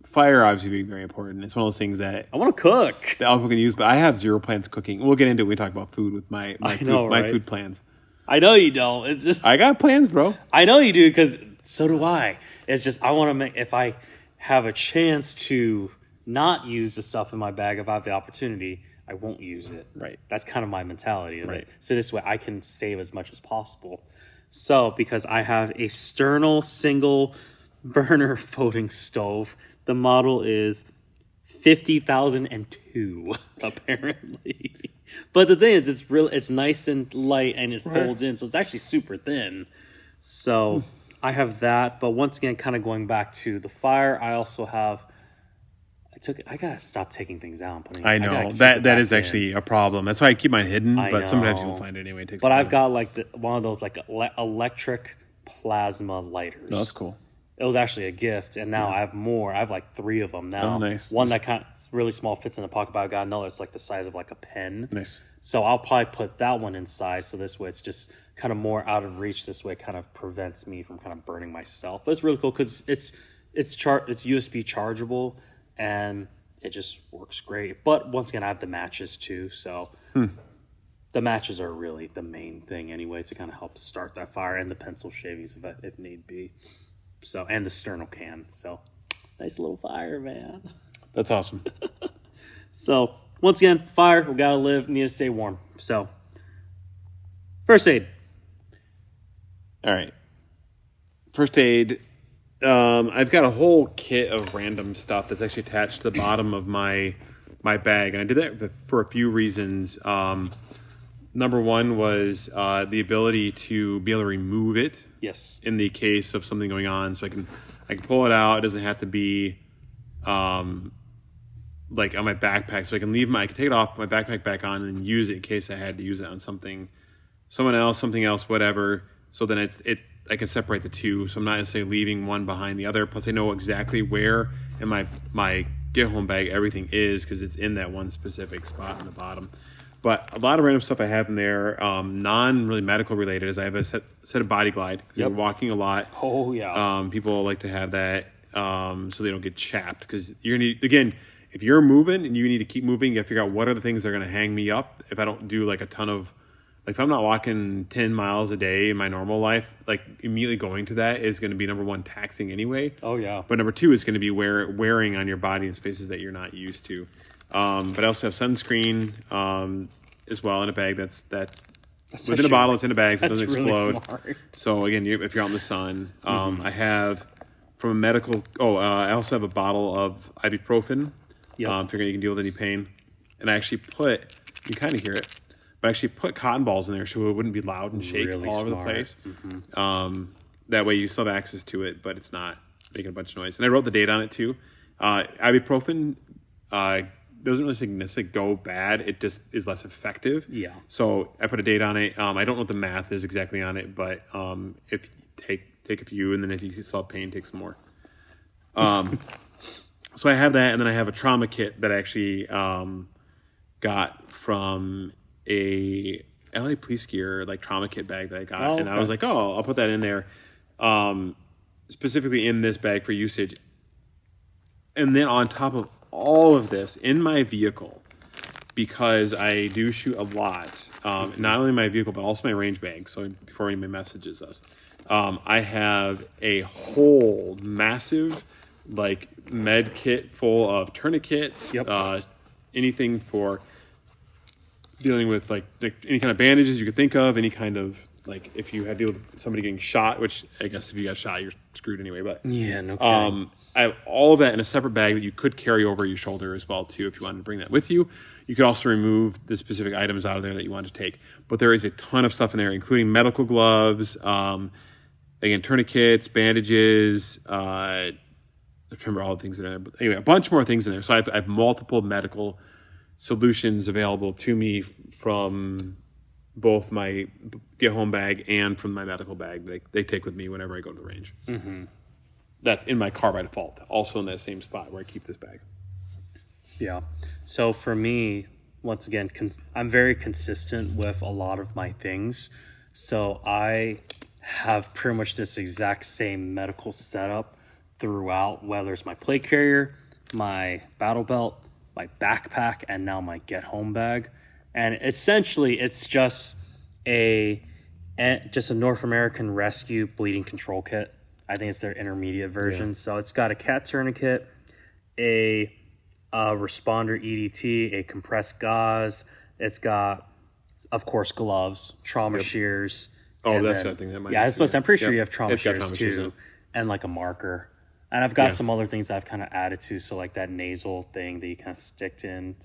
fire obviously being very important. It's one of those things that I want to cook. that I'm going to use, but I have zero plans cooking. We'll get into it when we talk about food with my food plans. I know you don't. It's just I got plans, bro. I know you do, because so do I. It's just I want to make, if I have a chance to not use the stuff in my bag, if I have the opportunity, I won't use it. Right. That's kind of my mentality of it. So this way I can save as much as possible. So because I have a Sternal single burner folding stove, the model is 50,002 apparently. But the thing is, it's nice and light and it folds in, so it's actually super thin. So I have that, but once again, kind of going back to the fire, I also have. I gotta stop taking things out and putting. I know that is actually a problem. That's why I keep mine hidden. But sometimes people find it anyway. But I've got like one of those like electric plasma lighters. No, that's cool. It was actually a gift, and now I have more. I have like 3 of them now. Oh, nice. One that kind of really small, fits in the pocket, but I got another that's like the size of like a pen. Nice. So I'll probably put that one inside, so this way it's just kind of more out of reach. This way it kind of prevents me from kind of burning myself. But it's really cool because it's USB chargeable, and it just works great. But once again, I have the matches too, so the matches are really the main thing anyway to kind of help start that fire, and the pencil shavings if need be. So, and the sternal can. So, nice little fire, man. That's awesome. So, once again, fire, we gotta live, need to stay warm. So, first aid. All right. First aid. I've got a whole kit of random stuff that's actually attached to the bottom of my bag, and I did that for a few reasons. Number one was the ability to be able to remove it. Yes. In the case of something going on, so I can pull it out. It doesn't have to be like on my backpack, so I can take it off, my backpack back on, and use it in case I had to use it on someone else, something else, whatever. So then I can separate the two, so I'm not necessarily leaving one behind the other. Plus, I know exactly where in my get home bag everything is, because it's in that one specific spot in the bottom. But a lot of random stuff I have in there, non-really medical related, is I have a set of Body Glide, because you're walking a lot. Oh, yeah. People like to have that so they don't get chapped, because you're going to, again, if you're moving and you need to keep moving, you got to figure out what are the things that are going to hang me up if I don't do like a ton of, like if I'm not walking 10 miles a day in my normal life, like immediately going to that is going to be number one, taxing anyway. Oh, yeah. But number two is going to be wearing on your body in spaces that you're not used to. But I also have sunscreen as well in a bag that's within a bottle. It's in a bag so it doesn't explode. Really smart. So again, if you're out in the sun, I have from a medical. I also have a bottle of ibuprofen. Figuring you can deal with any pain, and I actually you can kind of hear it, but actually put cotton balls in there so it wouldn't be loud and shake Really all over the smart. place. That way you still have access to it, but it's not making a bunch of noise. And I wrote the date on it too. Ibuprofen doesn't really significantly go bad. It just is less effective. Yeah. So I put a date on it. I don't know what the math is exactly on it, but if you take a few, and then if you still have pain, take some more. So I have that, and then I have a trauma kit that I actually got from a LA police gear like trauma kit bag that I got, and I was like, oh, I'll put that in there, specifically in this bag for usage. And then on top of all of this, in my vehicle, because I do shoot a lot, not only my vehicle but also my range bag. So before anybody messages us, I have a whole massive like med kit full of tourniquets, anything for dealing with like any kind of bandages you could think of, any kind of like if you had to deal with somebody getting shot, which I guess if you got shot you're screwed anyway. But Yeah, no kidding. I have all of that in a separate bag that you could carry over your shoulder as well too if you wanted to bring that with you. You could also remove the specific items out of there that you want to take. But there is a ton of stuff in there, including medical gloves, again, tourniquets, bandages. I remember all the things in there. But anyway, a bunch more things in there. So I have multiple medical solutions available to me from both my get home bag and from my medical bag. They take with me whenever I go to the range. Mm-hmm. That's in my car by default. Also in that same spot where I keep this bag. Yeah. So for me, once again, I'm very consistent with a lot of my things. So I have pretty much this exact same medical setup throughout, whether it's my plate carrier, my battle belt, my backpack, and now my get home bag. And essentially it's just a North American Rescue bleeding control kit. I think it's their intermediate version. Yeah. So it's got a cat tourniquet, a responder EDT, a compressed gauze. It's got, of course, gloves, trauma shears. Oh, that's something that might. Yeah, I'm pretty sure you have trauma shears too, and like a marker. And I've got some other things I've kind of added to. So like that nasal thing that you kind of stick in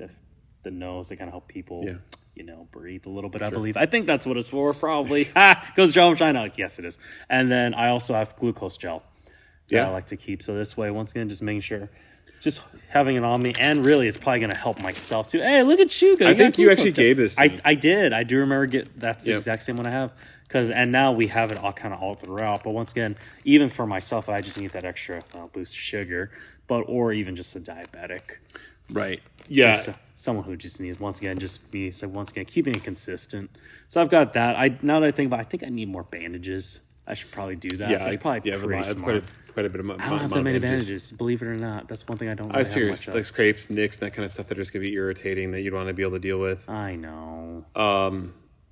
the nose to kind of help people, breathe a little bit, I believe. I think that's what it's for, probably. Goes John China. Like, yes, it is. And then I also have glucose gel that I like to keep. So this way, once again, just making sure, just having it on me. And really, it's probably going to help myself too. Hey, look at you guys. I think you actually gave this to me. I did. I do remember that's the exact same one I have. And now we have it all throughout. But once again, even for myself, I just need that extra boost of sugar, or even just a diabetic. Right. Yeah. Just someone who just needs, once again, keeping it consistent. So I've got that. Now that I think about it, I think I need more bandages. I should probably do that. Yeah, it's probably pretty smart. Quite a bit of money. I don't have that many bandages, believe it or not. That's one thing I don't really have much of. Like scrapes, nicks, that kind of stuff that are just going to be irritating that you'd want to be able to deal with. I know.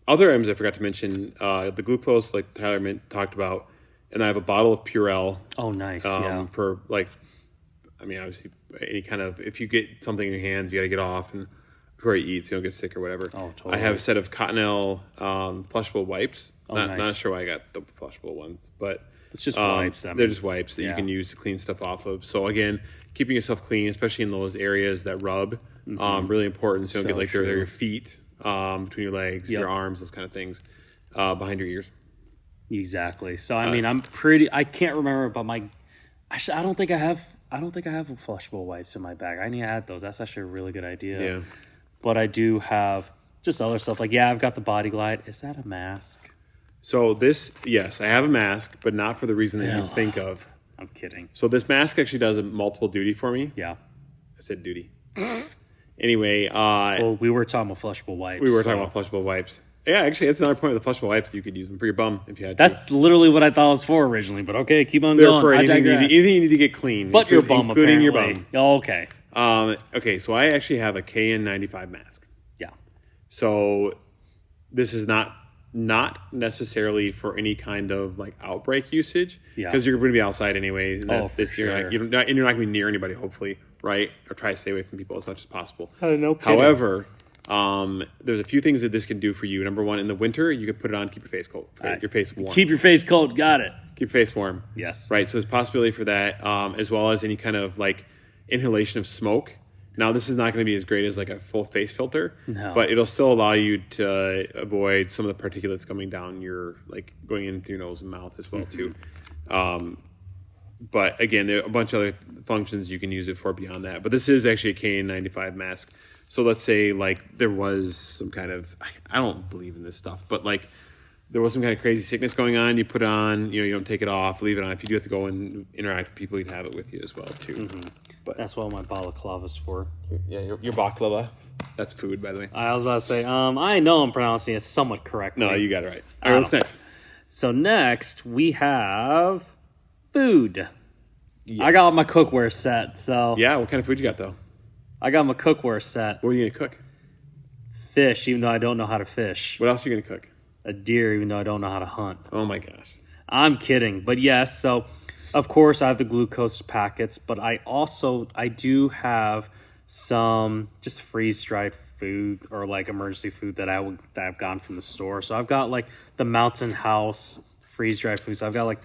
Other items I forgot to mention, the glucose, like Tyler talked about, and I have a bottle of Purell. Oh, nice, For obviously, any kind of, if you get something in your hands, you got to get off and before you eat so you don't get sick or whatever. Oh, totally. I have a set of Cottonelle flushable wipes. Oh, nice. Not sure why I got the flushable ones, but it's just wipes. They're just wipes that you can use to clean stuff off of. So again, keeping yourself clean, especially in those areas that rub, really important. So you don't get your feet, between your legs, your arms, those kind of things, behind your ears. Exactly. So I can't remember, but I don't think I have flushable wipes in my bag. I need to add those. That's actually a really good idea. Yeah. But I do have just other stuff. Like, I've got the Body Glide. Is that a mask? So yes, I have a mask, but not for the reason that you think of. I'm kidding. So this mask actually does a multiple duty for me. Yeah. I said duty. Anyway. Well, we were talking about flushable wipes. We were talking about flushable wipes. Yeah, actually, that's another point with the flushable wipes. You could use them for your bum if you had to. That's literally what I thought it was for originally, but okay, keep on going. For anything you need to get clean. But your bum, including apparently. your bum. Oh, okay. Okay, so I actually have a KN95 mask. Yeah. So this is not necessarily for any kind of like outbreak usage. Yeah. Because you're going to be outside anyways. And you're not going to be near anybody, hopefully, right? Or try to stay away from people as much as possible. No kidding. However, there's a few things that this can do for you. Number one, in the winter, you can put it on, keep your face cold, your face warm. Keep your face cold. Got it. Keep your face warm. Yes. Right. So there's a possibility for that, as well as any kind of like inhalation of smoke. Now, this is not going to be as great as like a full face filter, No. but it'll still allow you to avoid some of the particulates coming down your, like going in through your nose and mouth as well too. But again, there are a bunch of other functions you can use it for beyond that. But this is actually a KN95 mask. So let's say like there was some kind of, I don't believe in this stuff, but like there was some kind of crazy sickness going on, you put it on, you don't take it off, leave it on. If you do have to go and interact with people, you'd have it with you as well too. But That's what my balaclava's for. yeah, your baklava, that's food, by the way. I was about to say, I know I'm pronouncing it somewhat correctly. No, you got it right. All right, what's next? So next we have food. I got my cookware set. So Yeah, what kind of food you got though? I got my cookware set. What are you gonna cook? Fish, even though I don't know how to fish. What else are you gonna cook? A deer, even though I don't know how to hunt. Oh my gosh. I'm kidding, but yes. So, of course, I have the glucose packets, but I do have some just freeze dried food or like emergency food that I've gotten from the store. So I've got like the Mountain House freeze dried food. So I've got like,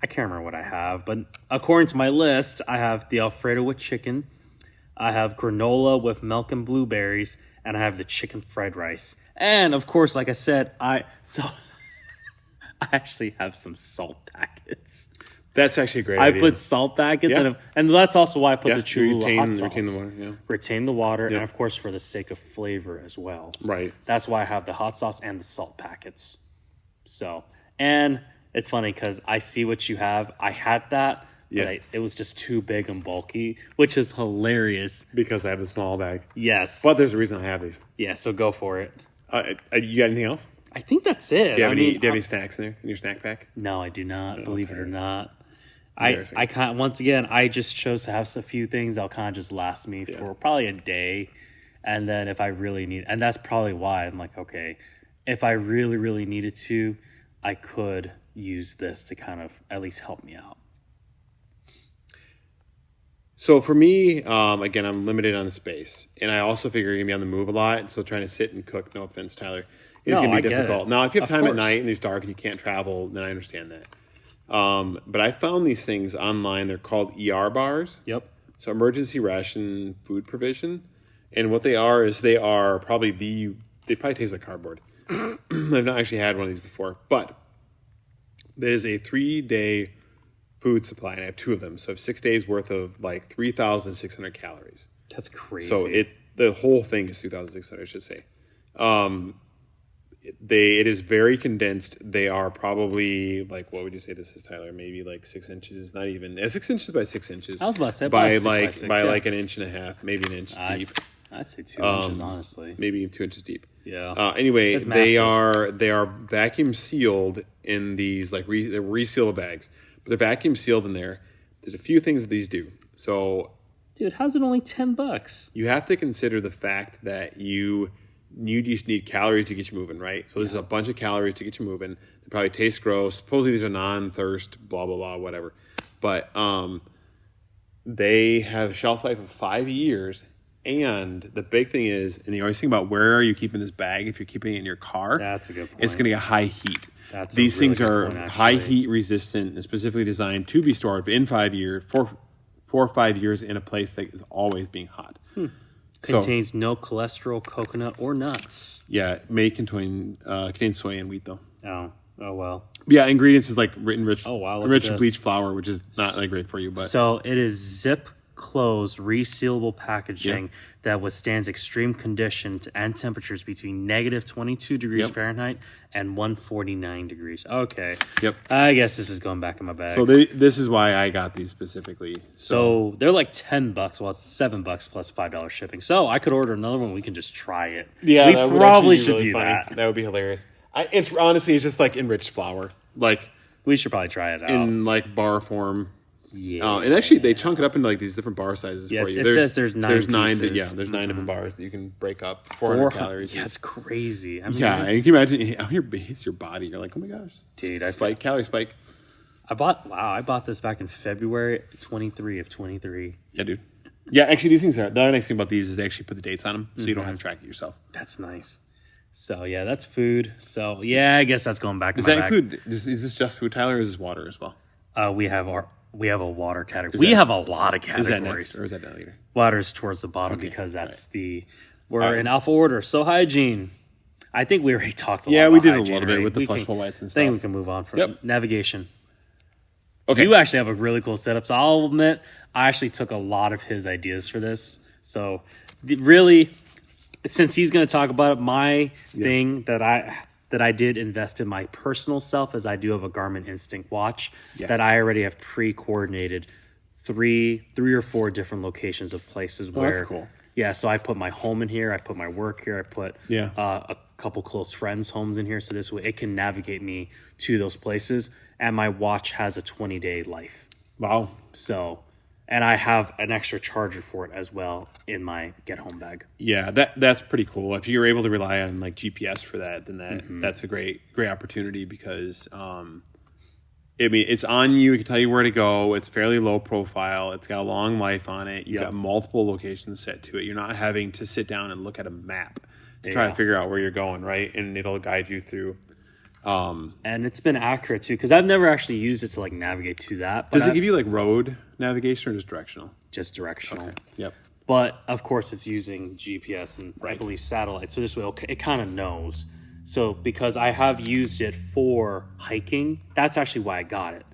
I can't remember what I have, but according to my list, I have the Alfredo with chicken, I have granola with milk and blueberries, and I have the chicken fried rice. And of course, like I said, I actually have some salt packets. That's actually a great I idea. put salt packets Yeah. in them, and that's also why I put Yeah, the Cholula hot sauce. retain the water, yeah. Retain the water, Yeah. and of course for the sake of flavor as well. Right. That's why I have the hot sauce and the salt packets. So, and it's funny because I see what you have. I had that, Yeah. but it was just too big and bulky, which is hilarious. Because I have the small bag. Yes. But there's a reason I have these. Yeah, so go for it. You got anything else? I think that's it. Do you have, I any, mean, do you have any snacks in there in your snack pack? no, I do not. Believe it or Okay. not. Embarrassing. I can't. Once again, I just chose to have a few things that'll kind of just last me for probably a day, and then if I really need, and that's probably why I'm like, okay, if I really, really needed to, I could use this to kind of at least help me out. So for me, again, I'm limited on the space, and I also figure you're gonna be on the move a lot. So trying to sit and cook, no offense, Tyler, is No, gonna I be get difficult. it. Now, if you have Of time at course. night and it's dark and you can't travel, then I understand that. But I found these things online. They're called ER bars. Yep. So emergency ration food provision, and what they are is they are probably they probably taste like cardboard. I've not actually had one of these before, but there's a 3-day food supply, and I have 2 of them. So I have 6 days worth of like 3,600 calories. That's crazy. So the whole thing is 2,600, I should say. It is very condensed. They are probably like, what would you say this is, Tyler? Maybe like 6 inches, not even 6 inches by 6 inches. I was about to say by about 6 by like 6, by yeah. like an inch and a half, maybe an inch deep, I'd say 2 inches, honestly. maybe 2 inches deep. Yeah. Anyway, That's they massive. are vacuum sealed in these like they're resealable bags, but they're vacuum sealed in there. There's a few things that these do. So Dude, how's it only $10? you have to consider the fact that you just need calories to get you moving, right? So there's a bunch of calories to get you moving. They probably taste gross. Supposedly these are non-thirst, blah, blah, blah, whatever. But they have a shelf life of 5 years. And the big thing is, and you always think about where are you keeping this bag if you're keeping it in your car? That's a good point. It's going to get high heat. That's a These really things good are point, actually. high heat resistant and specifically designed to be stored in 5 years, 4 or 5 years in a place that is always being hot. So- Contains no cholesterol, coconut, or nuts. Yeah, it may contain soy and wheat though. Oh well. Yeah, ingredients is like enriched, Oh, wow, look at enriched this. bleached flour, which is not that great for you. But So it is zip closed, resealable packaging that withstands extreme conditions and temperatures between negative 22 degrees Yep. Fahrenheit and 149 degrees. Okay. Yep. I guess this is going back in my bag. so this is why I got these specifically. So they're like $10. Well, it's $7 plus $5 shipping. So I could order another one. We can just try it. Yeah, we that would probably actually be should really do funny. that. That would be hilarious. It's honestly, it's just like enriched flour, like We should probably try it out. in like bar form. Yeah. And actually, they chunk it up into like these different bar sizes Yeah, for you. it says there's 9 There's 9. pieces. Yeah, there's 9 different bars that you can break up. 400 calories. Yeah, each. it's crazy. I mean, Yeah, and you can imagine how it hits your body. You're like, oh my gosh, Dude, calorie spike. I bought this back in February 23 of 23. Yeah, dude. Yeah, actually, these things are. The other nice thing about these is they actually put the dates on them, so you don't have to track it yourself. That's nice. So yeah, that's food. So yeah, I guess that's going back. Does in my that bag. include? Is this just food, Tyler, or is this water as well? We have We have a water category. We have a lot of categories. Is that next or is that down later? Water's towards the bottom because that's we're in alpha order. So hygiene. I think we already talked a lot about we did hygiene, a little bit right? with the flushable lights and I think stuff. we can move on from navigation. Okay. You actually have a really cool setup. So I'll admit, I actually took a lot of his ideas for this. So really, since he's going to talk about it, my thing that I did invest in my personal self is I do have a Garmin Instinct watch that I already have pre-coordinated three or four different locations of places where. That's cool. Yeah, so I put my home in here. I put my work here. I put a couple close friends' homes in here. So this way it can navigate me to those places. And my watch has a 20-day life. Wow. So, and I have an extra charger for it as well in my get home bag. Yeah, that's pretty cool. If you're able to rely on like GPS for that, then that's a great opportunity because I mean, it's on you. It can tell you where to go. It's fairly low profile. It's got a long life on it. You've got multiple locations set to it. You're not having to sit down and look at a map to try to figure out where you're going, right? And it'll guide you through. And it's been accurate too, because I've never actually used it to like navigate to that. But Does it give you like road navigation or just directional? Just directional. Okay. Yep. But of course, it's using GPS and I believe satellite. So this way, it kind of knows. So because I have used it for hiking, that's actually why I got it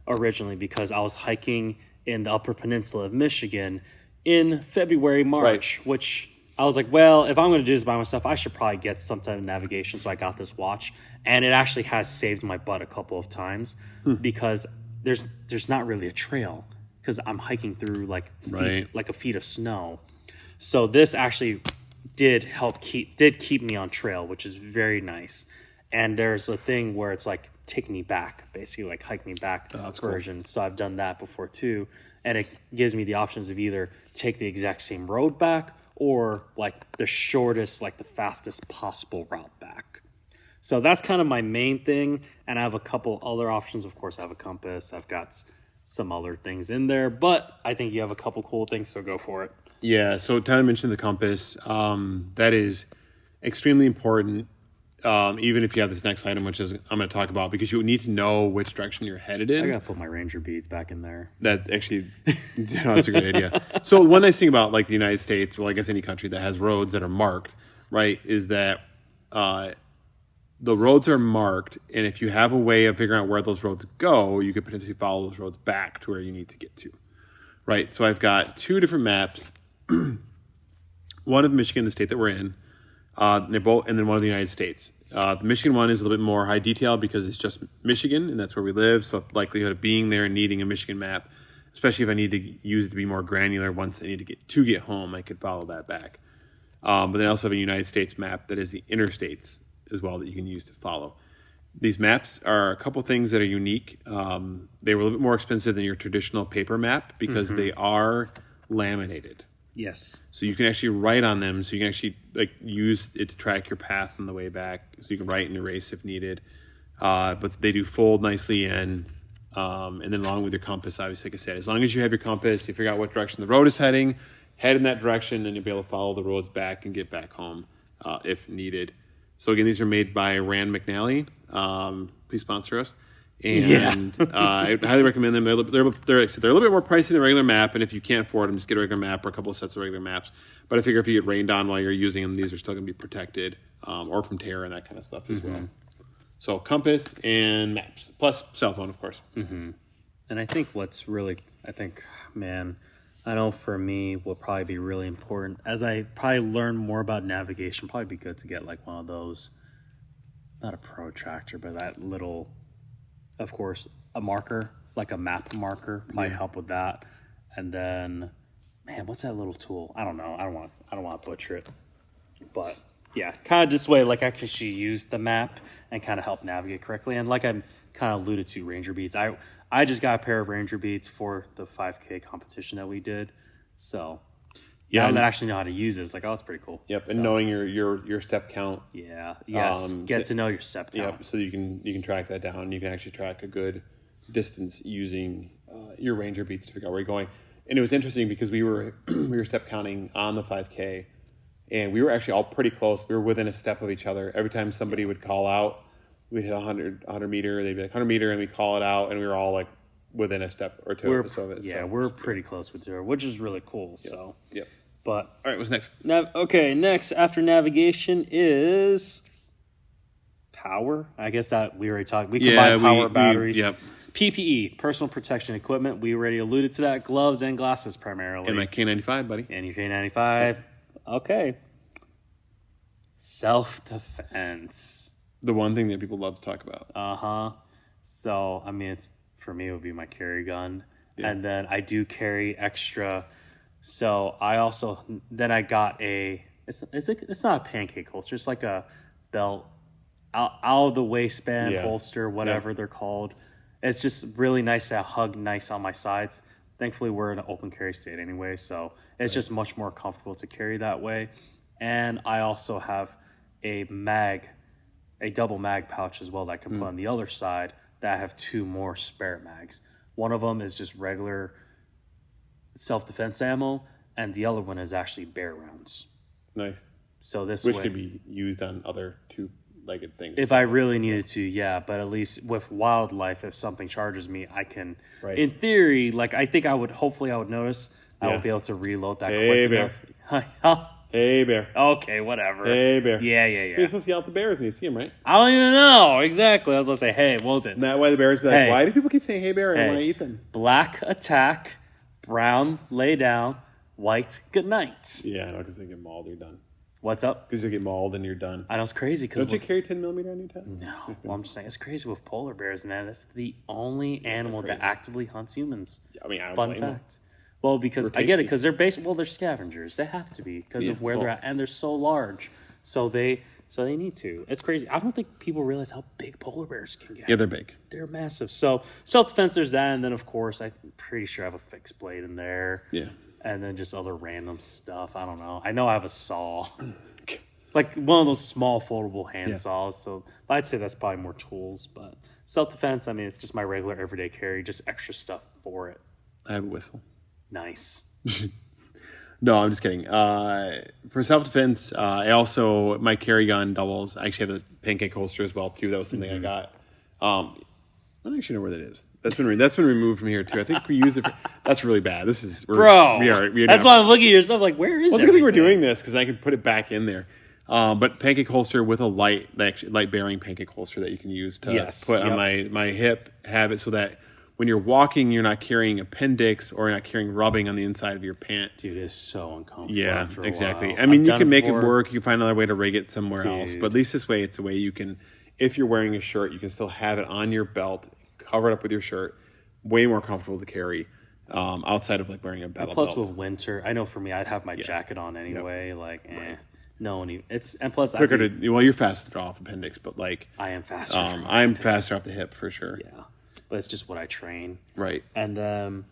originally, because I was hiking in the Upper Peninsula of Michigan in February, March, which I was like, well, if I'm going to do this by myself, I should probably get some type of navigation. So I got this watch, and it actually has saved my butt a couple of times because there's not really a trail because I'm hiking through like a feet of snow. So this actually did keep me on trail, which is very nice. And there's a thing where it's like take me back, basically like hike me back version. Cool. So I've done that before too, and it gives me the options of either take the exact same road back or like the shortest, like the fastest possible route back. So that's kind of my main thing, and I have a couple other options. Of course, I have a compass. I've got some other things in there, but I think you have a couple cool things, so go for it. Yeah, so Tyler mentioned the compass. That is extremely important, even if you have this next item, which is I'm going to talk about, because you need to know which direction you're headed in. I got to put my Ranger beads back in there. That's actually, that's a good idea. So one nice thing about like the United States, well, I guess any country that has roads that are marked, right, is that the roads are marked, and if you have a way of figuring out where those roads go, you could potentially follow those roads back to where you need to get to, right? So I've got two different maps. One of Michigan, the state that we're in, they're both, and then one of the United States. The Michigan one is a little bit more high detail because it's just Michigan, and that's where we live. So the likelihood of being there and needing a Michigan map, especially if I need to use it to be more granular once I need to get home, I could follow that back. But then I also have a United States map that is the interstates as well that you can use to follow. These maps are a couple things that are unique. They were a little bit more expensive than your traditional paper map because they are laminated. Yes. So you can actually write on them. So you can actually like use it to track your path on the way back. So you can write and erase if needed. But they do fold nicely in. And then along with your compass, obviously, like I said, as long as you have your compass, you figure out what direction the road is heading, head in that direction, and you'll be able to follow the roads back and get back home if needed. So again, these are made by Rand McNally. Please sponsor us. And I highly recommend them. They're a little bit more pricey than a regular map, and if you can't afford them, just get a regular map or a couple of sets of regular maps. But I figure if you get rained on while you're using them, these are still going to be protected, or from tear and that kind of stuff as well. So compass and maps, plus cell phone, of course. And I think I know for me will probably be really important as I probably learn more about navigation. Probably be good to get like one of those, not a protractor, but that little. Of course, a marker, like a map marker, might help with that. And then, man, what's that little tool? I don't know. I don't want to butcher it. But yeah, kind of this way, like I can actually use the map and kind of help navigate correctly. And like I kind of alluded to, Ranger beads. I just got a pair of Ranger beads for the 5K competition that we did. So now that I actually know how to use it, it's like, oh, that's pretty cool. Yep, and knowing your step count. Yeah, yes. Get to know your step count. Yep, so you can track that down. You can actually track a good distance using your Ranger beats to figure out where you're going. And it was interesting because we were step counting on the 5K, and we were actually all pretty close. We were within a step of each other. Every time somebody would call out, we'd hit 100 meter. They'd be like 100 meter, and we'd call it out, and we were all like within a step or two of it. Yeah, so we're pretty close with 0, which is really cool. So, Yep. but All right, what's next? Next after navigation is power. I guess that we already talked. We combined power, batteries. Yep. PPE, personal protection equipment. We already alluded to that. Gloves and glasses primarily. And my K95, buddy. And your K95. Okay. Self-defense. The one thing that people love to talk about. Uh-huh. So, I mean, for me, it would be my carry gun. Yeah. And then I do carry extra. So I also, then I got it's not a pancake holster. It's like a belt, out of the waistband holster, whatever they're called. It's just really nice to hug nice on my sides. Thankfully, we're in an open carry state anyway, so it's just much more comfortable to carry that way. And I also have a double mag pouch as well that I can put on the other side that I have 2 more spare mags. One of them is just regular self-defense ammo, and the other one is actually bear rounds. Nice. So which could be used on other 2-legged things. If I really needed to, yeah. But at least with wildlife, if something charges me, I can, in theory, like I think hopefully I would notice. I would be able to reload that quick enough. Hey, bear. Okay, whatever. Hey, bear. Yeah. So you're supposed to yell at the bears and you see them, right? I don't even know. Exactly. I was going to say, hey, what was it? And that way the bears be like, why do people keep saying hey, bear and when I eat them? Black attack, brown lay down, white good night. Yeah, I know, because they get mauled, you're done. What's up? Because you get mauled and you're done. I know, it's crazy. Don't you carry 10 millimeter on your tent? No. Well, I'm just saying, it's crazy with polar bears, man. That's the only animal that actively hunts humans. I mean, I don't Fun blame fact. them. Well, because I get it, because they're scavengers. They have to be because of where they're at, and they're so large. So they need to. It's crazy. I don't think people realize how big polar bears can get. Yeah, they're big. They're massive. So self-defense, there's that, and then of course I'm pretty sure I have a fixed blade in there. Yeah. And then just other random stuff. I don't know. I know I have a saw. Like one of those small foldable hand saws. So I'd say that's probably more tools. But self-defense, I mean, it's just my regular everyday carry, just extra stuff for it. I have a whistle. Nice. No, I'm just kidding. For self-defense, my carry gun doubles. I actually have a pancake holster as well, too. That was something I got. I don't actually know where that is. That's been removed from here, too. I think we use it. That's really bad. That's why I'm looking at your stuff like, where is it? Well, it's a good thing we're doing this because I can put it back in there. But pancake holster with a light bearing pancake holster that you can use to put on my hip. Have it so that when you're walking, you're not carrying appendix or you're not carrying rubbing on the inside of your pant. Dude, it's so uncomfortable. Yeah, exactly. I mean, you can make it work. You can find another way to rig it somewhere else. But at least this way, it's a way you can, if you're wearing a shirt, you can still have it on your belt, cover it up with your shirt. Way more comfortable to carry outside of like wearing a battle belt. Plus with winter, I know for me, I'd have my jacket on anyway. No one even. You're faster off appendix, but like I am faster. I'm faster off the hip for sure. Yeah. But it's just what I train. Right. And then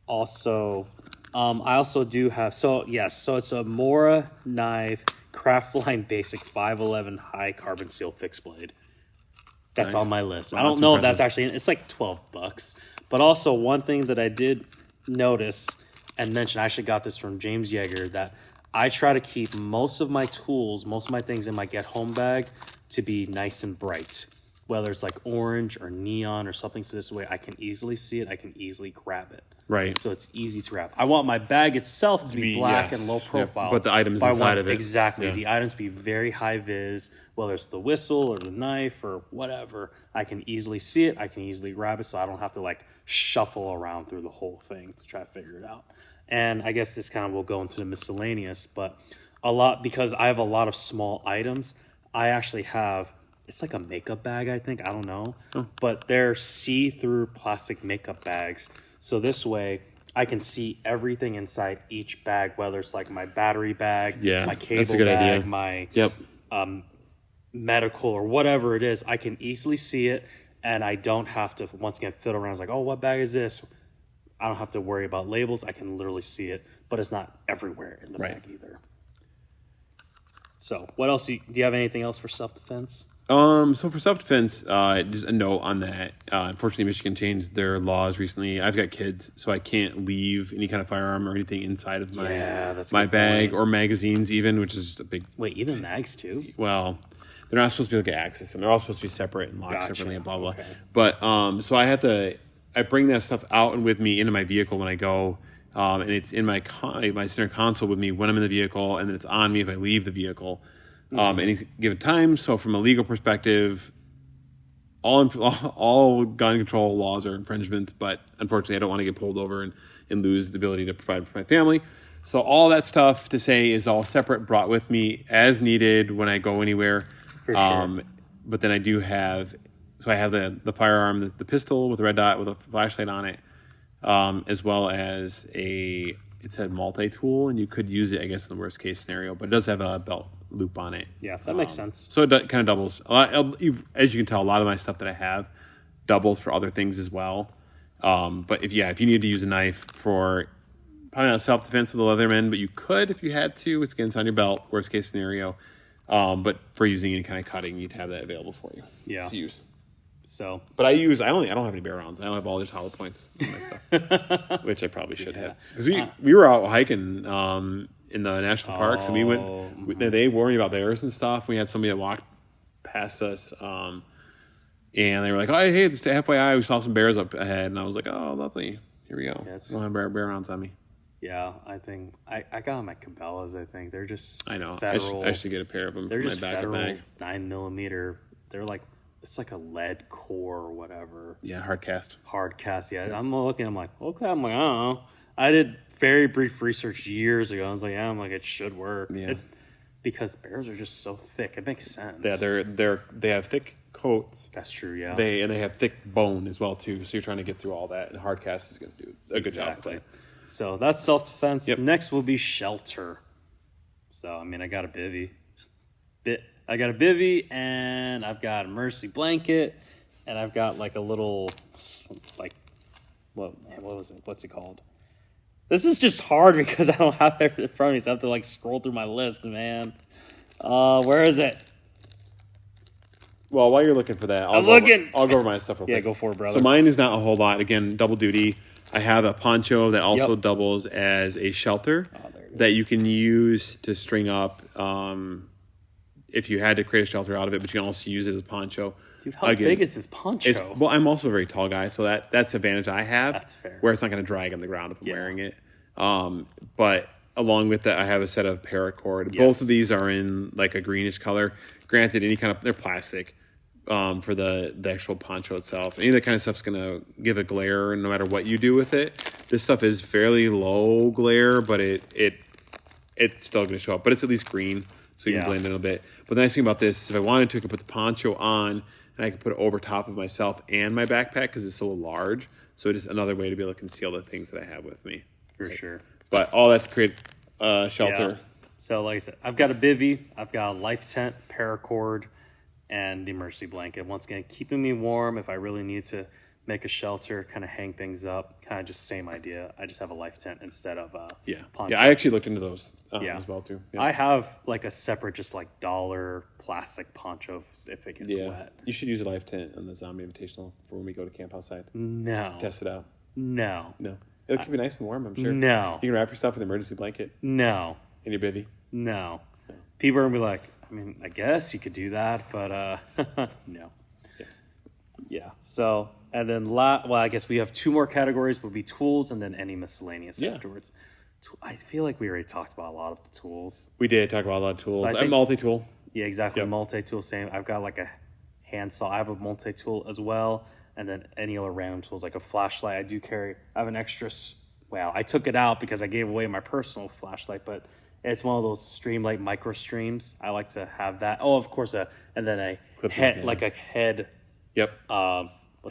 also, I also do have, so it's a Mora knife Craftline Basic 511 high carbon steel fixed blade. That's on my list. I don't know if that's actually, it's like $12. But also one thing that I did notice and mention, I actually got this from James Yeager, that I try to keep most of my tools, most of my things in my get home bag to be nice and bright. Whether it's like orange or neon or something, so this way I can easily see it, I can easily grab it. Right. So it's easy to grab. I want my bag itself to be black and low profile. But the items inside of it. Exactly. Yeah. The items be very high vis, whether it's the whistle or the knife or whatever. I can easily see it, I can easily grab it, so I don't have to like shuffle around through the whole thing to try to figure it out. And I guess this kind of will go into the miscellaneous, but because I have a lot of small items, I actually have, it's like a makeup bag, I think. I don't know. Oh. But they're see-through plastic makeup bags. So this way, I can see everything inside each bag, whether it's like my battery bag, my cable bag, my medical, or whatever it is. I can easily see it, and I don't have to, once again, fiddle around. It's like, oh, what bag is this? I don't have to worry about labels. I can literally see it, but it's not everywhere in the bag either. So what else? Do you have anything else for self-defense? So for self-defense, just a note on that. Unfortunately, Michigan changed their laws recently. I've got kids, so I can't leave any kind of firearm or anything inside of my bag or magazines even, which is just a big... Wait, even mags too? Well, they're not supposed to be able to access them. They're all supposed to be separate and locked separately and blah, blah. Okay. But, so I have to... I bring that stuff out and with me into my vehicle when I go, and it's in my center console with me when I'm in the vehicle, and then it's on me if I leave the vehicle, any given time. So from a legal perspective, all gun control laws are infringements, but unfortunately, I don't want to get pulled over and lose the ability to provide for my family. So all that stuff to say is all separate, brought with me as needed when I go anywhere. For sure. But then I do have, so I have the firearm, the pistol with a red dot with a flashlight on it, as well as it's a multi-tool, and you could use it, I guess, in the worst case scenario, but it does have a belt loop on it. Yeah, that makes sense. So it kind of doubles. As you can tell, a lot of my stuff that I have doubles for other things as well. But if you need to use a knife for, probably not self-defense with a Leatherman, but you could if you had to. It's against on your belt, worst case scenario. But for using any kind of cutting, you'd have that available for you to use. So, but I don't have any bear rounds. I don't have all just hollow points in my stuff, which I probably should have. Because we were out hiking in the national parks, and we went. They warned me about bears and stuff. We had somebody that walked past us, and they were like, "Oh, hey, just FYI, we saw some bears up ahead." And I was like, "Oh, lovely. Here we go. I don't have bear rounds on me." Yeah, I think I got them at Cabela's. I think they're just I know. Federal, I should get a pair of them. They're for just my backup federal bag. 9mm. They're like, it's like a lead core or whatever. Yeah, hard cast. Hard cast. Yeah, I'm looking. I'm like, okay. I'm like, I don't know. I did very brief research years ago. I was like, yeah. I'm like, it should work. Yeah. It's because bears are just so thick. It makes sense. Yeah, they have thick coats. That's true. Yeah. They have thick bone as well too. So you're trying to get through all that, and hard cast is going to do a good job with that. So that's self-defense. Yep. Next will be shelter. So, I mean, I got a bivy. I got a bivy, and I've got a emergency blanket, and I've got like a little, like, what was it? What's it called? This is just hard because I don't have it in front of me, so I have to like scroll through my list, man. Where is it? Well, while you're looking for that, I'll go over my stuff real quick. Yeah, go for it, brother. So mine is not a whole lot. Again, double duty. I have a poncho that also doubles as a shelter that you can use to string up if you had to create a shelter out of it, but you can also use it as a poncho. Dude, how big is this poncho? Well, I'm also a very tall guy, so that's an advantage I have. That's fair. Where it's not going to drag on the ground if I'm wearing it. But along with that, I have a set of paracord. Yes. Both of these are in like a greenish color. Granted, they're plastic. For the actual poncho itself. Any of that kind of stuff's going to give a glare no matter what you do with it. This stuff is fairly low glare, but it's still going to show up. But it's at least green, so you can blend it a bit. But the nice thing about this is if I wanted to, I could put the poncho on, and I could put it over top of myself and my backpack because it's so large. So it's another way to be able to conceal the things that I have with me. For sure. But all that to create shelter. Yeah. So like I said, I've got a bivy, I've got a life tent, paracord, and the emergency blanket. Once again, keeping me warm if I really need to make a shelter, kind of hang things up, kind of just same idea. I just have a life tent instead of a poncho. Yeah, I actually looked into those as well too. Yeah. I have like a separate just like $1 plastic poncho if it gets wet. You should use a life tent on the Zombie Invitational for when we go to camp outside. No. Test it out. No. It'll keep you nice and warm, I'm sure. No. You can wrap yourself in an emergency blanket. No. In your bivy. No. People are going to be like, I mean, I guess you could do that, but no. Yeah. So, and then, I guess we have two more categories would be tools and then any miscellaneous afterwards. I feel like we already talked about a lot of the tools. We did talk about a lot of tools. So I'm multi-tool. Yeah, exactly. Yep. Multi-tool, same. I've got like a handsaw. I have a multi-tool as well. And then any other random tools, like a flashlight I do carry. I have an extra, I took it out because I gave away my personal flashlight, but it's one of those Streamlight micro streams. I like to have that. Oh, of course, and then a head, like a head. Yep.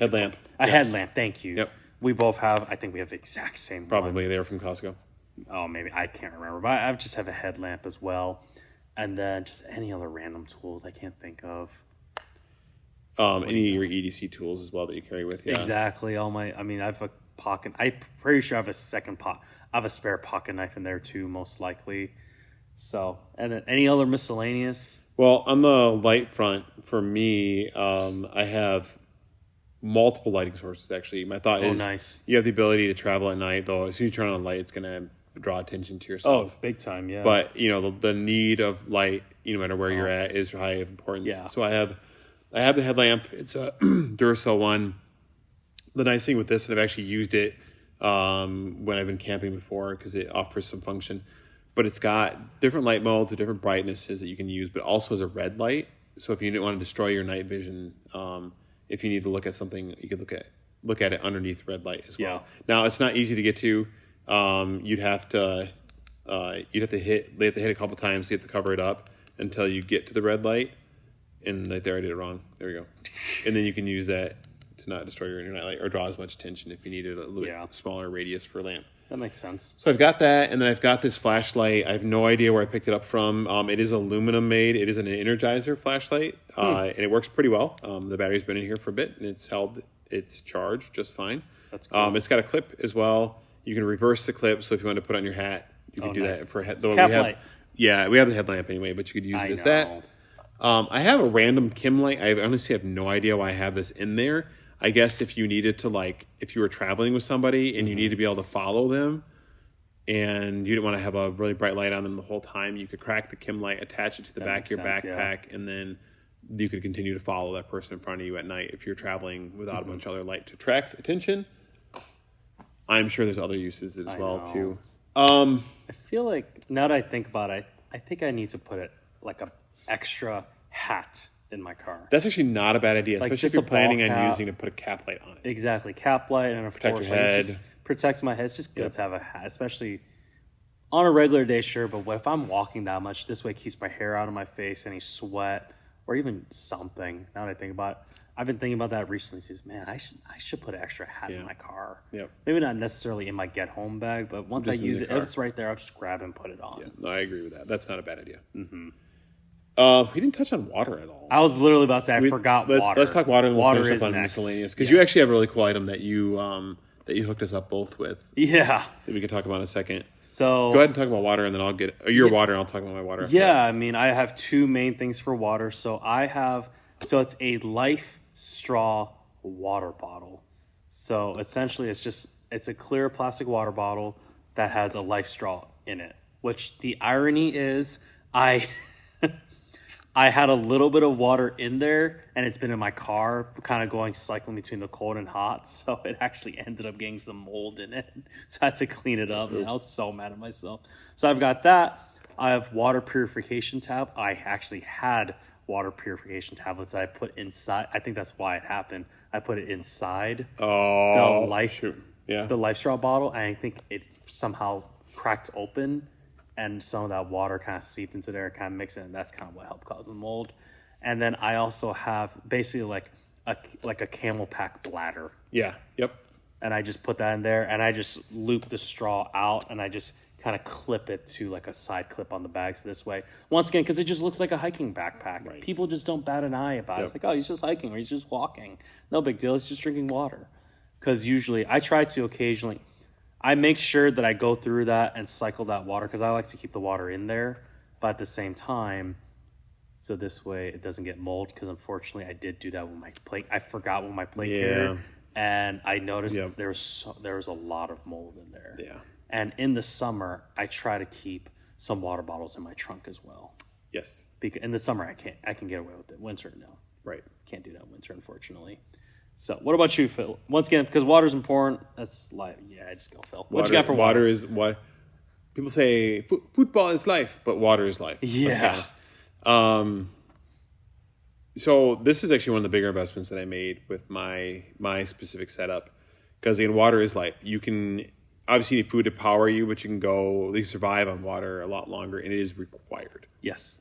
Headlamp. A headlamp. Thank you. Yep. We both have. I think we have the exact same. Probably they were from Costco. Oh, maybe I can't remember, but I just have a headlamp as well, and then just any other random tools I can't think of. Any of your EDC tools as well that you carry with you. Exactly. I have a pocket. I'm pretty sure I have I have a spare pocket knife in there too, most likely. So, and then any other miscellaneous? Well, on the light front, for me, I have multiple lighting sources, actually. My thought is nice. You have the ability to travel at night, though. As soon as you turn on a light, it's going to draw attention to yourself. Oh, big time, yeah. But, the need of light, no matter where you're at, is high of importance. Yeah. So I have the headlamp. It's a Duracell one. The nice thing with this, and I've actually used it when I've been camping before because it offers some function, but it's got different light modes and different brightnesses that you can use, but also as a red light. So if you didn't want to destroy your night vision, if you need to look at something, you could look at it underneath red light as well. Yeah. Now it's not easy to get to. You'd have to hit it a couple times to get to cover it up until you get to the red light. And right there, I did it wrong. There we go. And then you can use that to not destroy your night light or draw as much attention if you needed a little bit smaller radius for a lamp. That makes sense. So I've got that, and then I've got this flashlight. I have no idea where I picked it up from. It is aluminum made. It is an Energizer flashlight, and it works pretty well. The battery's been in here for a bit, and it's held its charge just fine. That's cool. It's got a clip as well. You can reverse the clip, so if you want to put it on your hat, you can do that for a head. Cap light. Yeah, we have the headlamp anyway, but you could use it as that. I have a random Kim light. I honestly have no idea why I have this in there. I guess if you needed to, if you were traveling with somebody and you need to be able to follow them and you didn't want to have a really bright light on them the whole time, you could crack the Kim light, attach it to the back of your backpack, and then you could continue to follow that person in front of you at night if you're traveling without a bunch of other light to attract attention. I'm sure there's other uses as well, too. I feel like, now that I think about it, I think I need to put it like a extra hat in my car. That's actually not a bad idea, especially if you're planning on using to put a cap light on it. Exactly. Cap light, and of course, your head. It just protects my head. It's just good to have a hat, especially on a regular day, sure. But what if I'm walking that much? This way it keeps my hair out of my face, any sweat, or even something. Now that I think about it, I've been thinking about that recently. Says, man, I should put an extra hat in my car. Yep. Maybe not necessarily in my get home bag, but once Just I use it, car. if it's right there, I'll just grab it and put it on. Yeah, no, I agree with that. That's not a bad idea. Mm-hmm. We didn't touch on water at all. I was literally about to say I forgot water. Let's talk water and we'll finish up on next. miscellaneous. Because you actually have a really cool item that you hooked us up both with. Yeah. That we can talk about in a second. So go ahead and talk about water, and then I'll get your water, and I'll talk about my water. Yeah, I mean, I have two main things for water. So it's a Life straw water bottle. So essentially, it's a clear plastic water bottle that has a Life straw in it. Which the irony is, I had a little bit of water in there, and it's been in my car, kind of cycling between the cold and hot. So it actually ended up getting some mold in it. So I had to clean it up, and I was so mad at myself. So I've got that. I have water purification tab. I actually had water purification tablets that I put inside. I think that's why it happened. I put it inside the Life straw bottle, and I think it somehow cracked open. And some of that water kind of seeped into there, kind of mixed it, and that's kind of what helped cause the mold. And then I also have basically like a camel pack bladder. Yeah. Yep. And I just put that in there, and I just loop the straw out, and I just kind of clip it to like a side clip on the bag. So this way, once again, because it just looks like a hiking backpack. Right. People just don't bat an eye about it. It's like, oh, he's just hiking or he's just walking. No big deal. He's just drinking water. Because usually I try to occasionally... I make sure that I go through that and cycle that water because I like to keep the water in there, but at the same time, so this way it doesn't get mold. Because unfortunately, I did do that with my plate. I forgot with my plate carrier, and I noticed there was a lot of mold in there. Yeah. And in the summer, I try to keep some water bottles in my trunk as well. Yes. Because in the summer, I can get away with it. Winter, no. Right. Can't do that in winter, unfortunately. So, what about you, Phil? Once again, because water's important. That's life. Yeah, I just go, Phil. What you got for water? Water is what people say. Football is life, but water is life. Yeah. So this is actually one of the bigger investments that I made with my specific setup, because again, water is life. You can obviously need food to power you, but you can survive on water a lot longer, and it is required. Yes.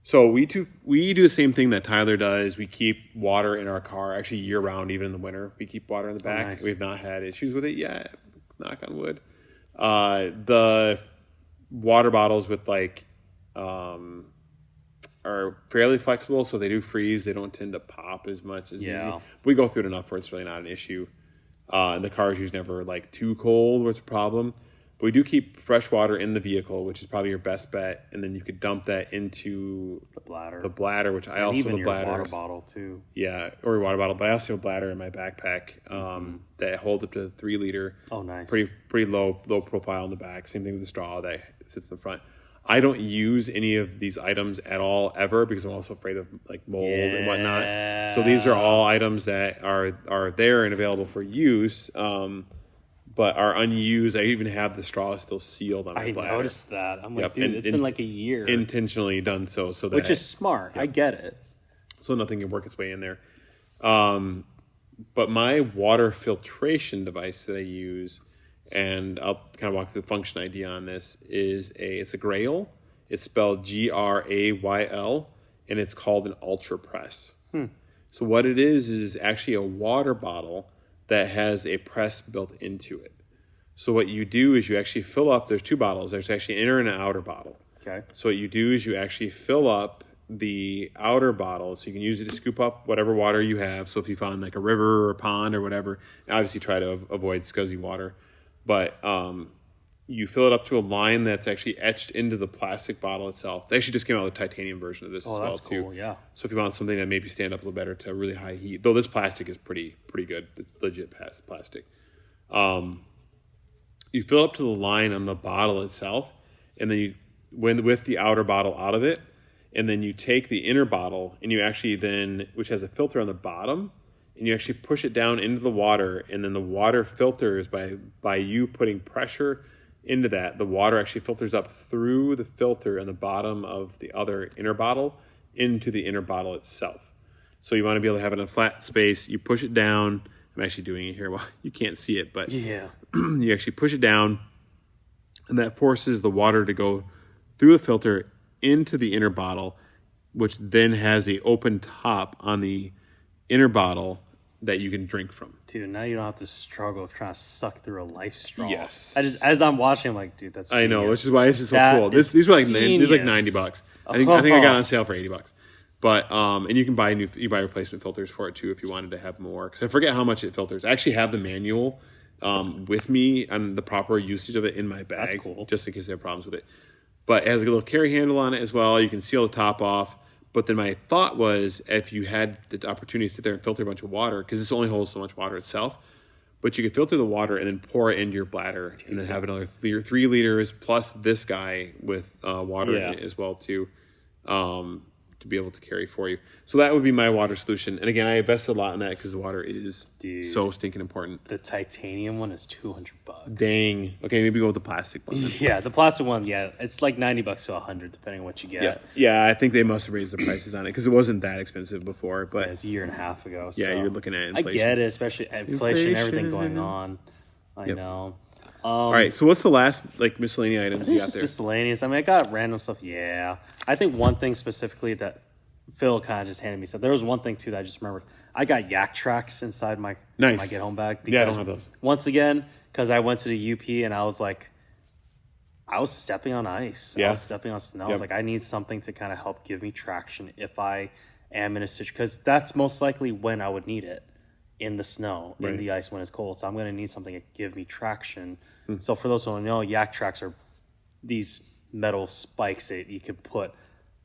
So we do the same thing that Tyler does. We keep water in our car, actually year round, even in the winter. We keep water in the back. Nice. We've not had issues with it yet. Knock on wood. The water bottles with are fairly flexible, so they do freeze. They don't tend to pop as much as easy. We go through it enough where it's really not an issue. And the car is usually never too cold where it's a problem. But we do keep fresh water in the vehicle, which is probably your best bet. And then you could dump that into the bladder. Which I also even have a bladder. Your water bottle too. Yeah, or your water bottle. But I also have a bladder in my backpack that holds up to 3 liter. Oh, nice. Pretty low profile in the back. Same thing with the straw that sits in the front. I don't use any of these items at all ever because I'm also afraid of like mold and whatnot. So these are all items that are there and available for use, but are unused. I even have the straw still sealed on my bladder. I noticed that. I'm like, dude, it's been like a year. Intentionally done so that which is smart. I get it. So nothing can work its way in there. But my water filtration device that I use, and I'll kind of walk through the function idea on this, it's a Grail. It's spelled Grayl, and it's called an Ultra Press. So what it is actually a water bottle that has a press built into it. So what you do is you actually fill up, there's two bottles. There's actually an inner and an outer bottle. Okay. So what you do is you actually fill up the outer bottle, so you can use it to scoop up whatever water you have. So if you found like a river or a pond or whatever, obviously try to avoid scuzzy water. But you fill it up to a line that's actually etched into the plastic bottle itself. They actually just came out with a titanium version of this as well, that's cool, too. Yeah. So if you want something that maybe stand up a little better to really high heat, though this plastic is pretty good. It's legit plastic. You fill it up to the line on the bottle itself, and then with the outer bottle out of it, and then you take the inner bottle and you actually then, which has a filter on the bottom, and you actually push it down into the water, and then the water filters by you putting pressure into that. The water actually filters up through the filter on the bottom of the other inner bottle into the inner bottle itself. So you want to be able to have it in a flat space. You push it down. I'm actually doing it here. Well, you can't see it, but yeah, you actually push it down, and that forces the water to go through the filter into the inner bottle, which then has a open top on the inner bottle that you can drink from. Dude, now you don't have to struggle with trying to suck through a life straw. Yes. As I'm watching, I'm like, dude, that's genius. I know, which is why this is so cool. These were like $90. I think I got on sale for $80. But and you can buy replacement filters for it too if you wanted to have more. Because I forget how much it filters. I actually have the manual with me and the proper usage of it in my bag. That's cool. Just in case they have problems with it. But it has a little carry handle on it as well. You can seal the top off. But then my thought was, if you had the opportunity to sit there and filter a bunch of water, because this only holds so much water itself, but you could filter the water and then pour it into your bladder, and then have another 3 liters plus this guy with water in it as well too, to be able to carry for you. So that would be my water solution. And again, I invested a lot in that because the water is so stinking important. The titanium one is $200. Dang. Okay, maybe go with the plastic one then. Yeah, the plastic one, it's like $90 to $100 depending on what you get. Yeah, I think they must have raised the prices on it because it wasn't that expensive before. But it's a year and a half ago. Yeah, so you're looking at inflation. I get it, especially inflation and everything going on. I know. All right, so what's the last miscellaneous items you got just there? Miscellaneous. I mean, I got random stuff. Yeah, I think one thing specifically that Phil kind of just handed me. So there was one thing too that I just remembered. I got yak tracks inside my get home bag. Yeah, I don't have those. Once again, because I went to the UP and I was like, I was stepping on ice. Yeah. I was stepping on snow. I was like, I need something to kind of help give me traction if I am in a situation, because that's most likely when I would need it. In the snow, in the ice when it's cold. So I'm going to need something to give me traction. So for those who don't know, yak tracks are these metal spikes that you can put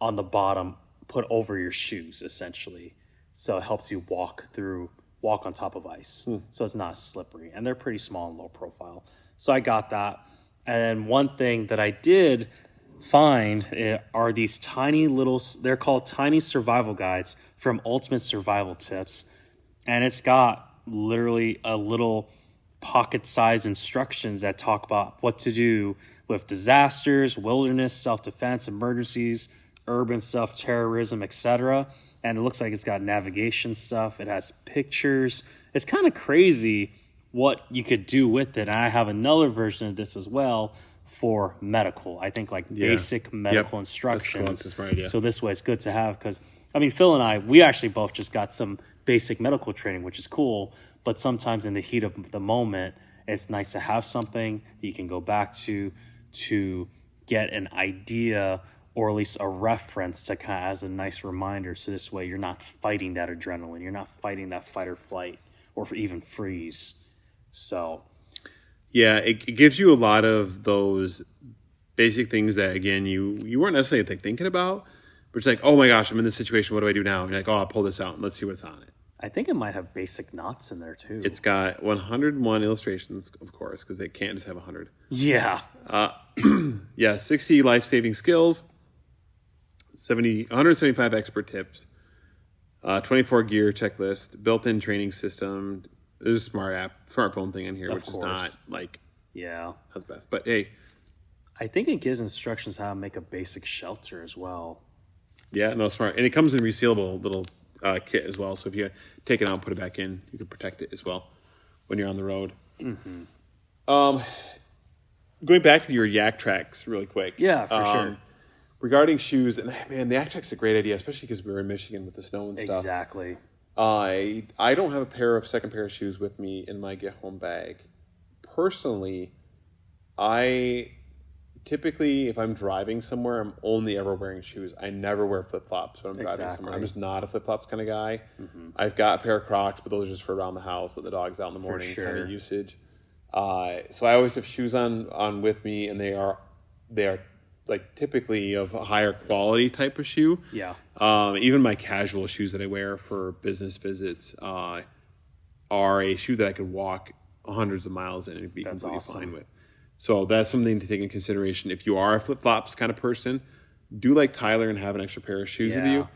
on the bottom, put over your shoes, essentially. So it helps you walk on top of ice. So it's not slippery. And they're pretty small and low profile. So I got that. And one thing that I did find are these tiny little, they're called tiny survival guides from Ultimate Survival Tips. And it's got literally a little pocket-sized instructions that talk about what to do with disasters, wilderness, self-defense, emergencies, urban stuff, terrorism, etc. And it looks like it's got navigation stuff. It has pictures. It's kind of crazy what you could do with it. And I have another version of this as well for medical. I think basic medical instructions. That's cool. That's a smart idea. So this way it's good to have because, I mean, Phil and I, we actually both just got some basic medical training, which is cool, but sometimes in the heat of the moment, it's nice to have something you can go back to get an idea or at least a reference to kind of as a nice reminder. So this way you're not fighting that adrenaline, you're not fighting that fight or flight or even freeze. So yeah, it gives you a lot of those basic things that, again, you weren't necessarily thinking about, but it's like, oh my gosh, I'm in this situation, what do I do now? And you're like, oh, I'll pull this out and let's see what's on it. I think it might have basic knots in there too. It's got 101 illustrations, of course, because they can't just have 100. Yeah. 60 life-saving skills, 175 expert tips, 24 gear checklist, built-in training system. There's a smartphone thing in here, which is not like not the best. But hey, I think it gives instructions how to make a basic shelter as well. Yeah, no, smart. And it comes in resealable little kit as well. So if you take it out and put it back in, you can protect it as well when you're on the road. Mm-hmm. Going back to your yak tracks really quick. Yeah, for sure. Regarding shoes, and man, the yak track's a great idea, especially because we were in Michigan with the snow and stuff. Exactly. I don't have a second pair of shoes with me in my get home bag. Personally, I typically, if I'm driving somewhere, I'm only ever wearing shoes. I never wear flip-flops when I'm driving somewhere. I'm just not a flip-flops kind of guy. Mm-hmm. I've got a pair of Crocs, but those are just for around the house, let the dogs out in the morning kind of usage. So I always have shoes on with me, and they are like typically of a higher quality type of shoe. Yeah. Even my casual shoes that I wear for business visits are a shoe that I could walk hundreds of miles in and be completely fine with. So that's something to take into consideration. If you are a flip-flops kind of person, do like Tyler and have an extra pair of shoes with you.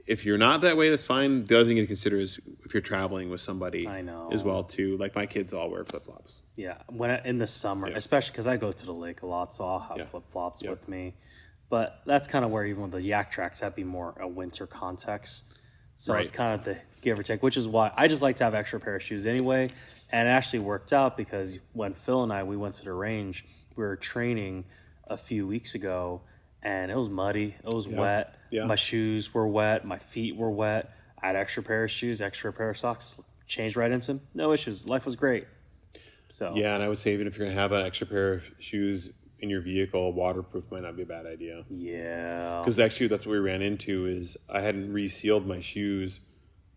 If you're not that way, that's fine. The other thing to consider is if you're traveling with somebody as well, too. Like my kids all wear flip-flops. Yeah, in the summer, especially because I go to the lake a lot, so I'll have flip-flops with me. But that's kind of where even with the yak tracks, that'd be more a winter context. So it's kind of the give or take, which is why I just like to have an extra pair of shoes anyway. And it actually worked out because when Phil and we went to the range, we were training a few weeks ago, and it was muddy. It was wet. Yeah. My shoes were wet. My feet were wet. I had extra pair of shoes, extra pair of socks, changed right into them. No issues. Life was great. So yeah, and I would say even if you're going to have an extra pair of shoes in your vehicle, waterproof might not be a bad idea. Yeah. Because actually that's what we ran into is I hadn't resealed my shoes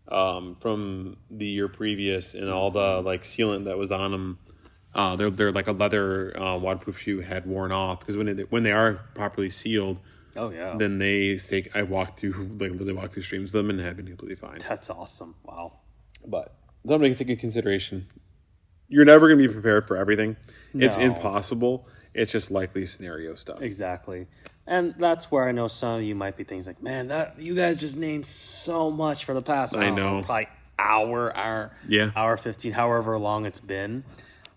from the year previous, and all the like sealant that was on them, they're like a leather waterproof shoe had worn off because when they are properly sealed, then I walked through literally walked through streams of them and have been completely fine. That's awesome. Wow. But something to take into consideration. You're never going to be prepared for everything. No. It's impossible. It's just likely scenario stuff. Exactly. And that's where I know some of you might be things like, man, that you guys just named so much for the past probably hour 15, however long it's been.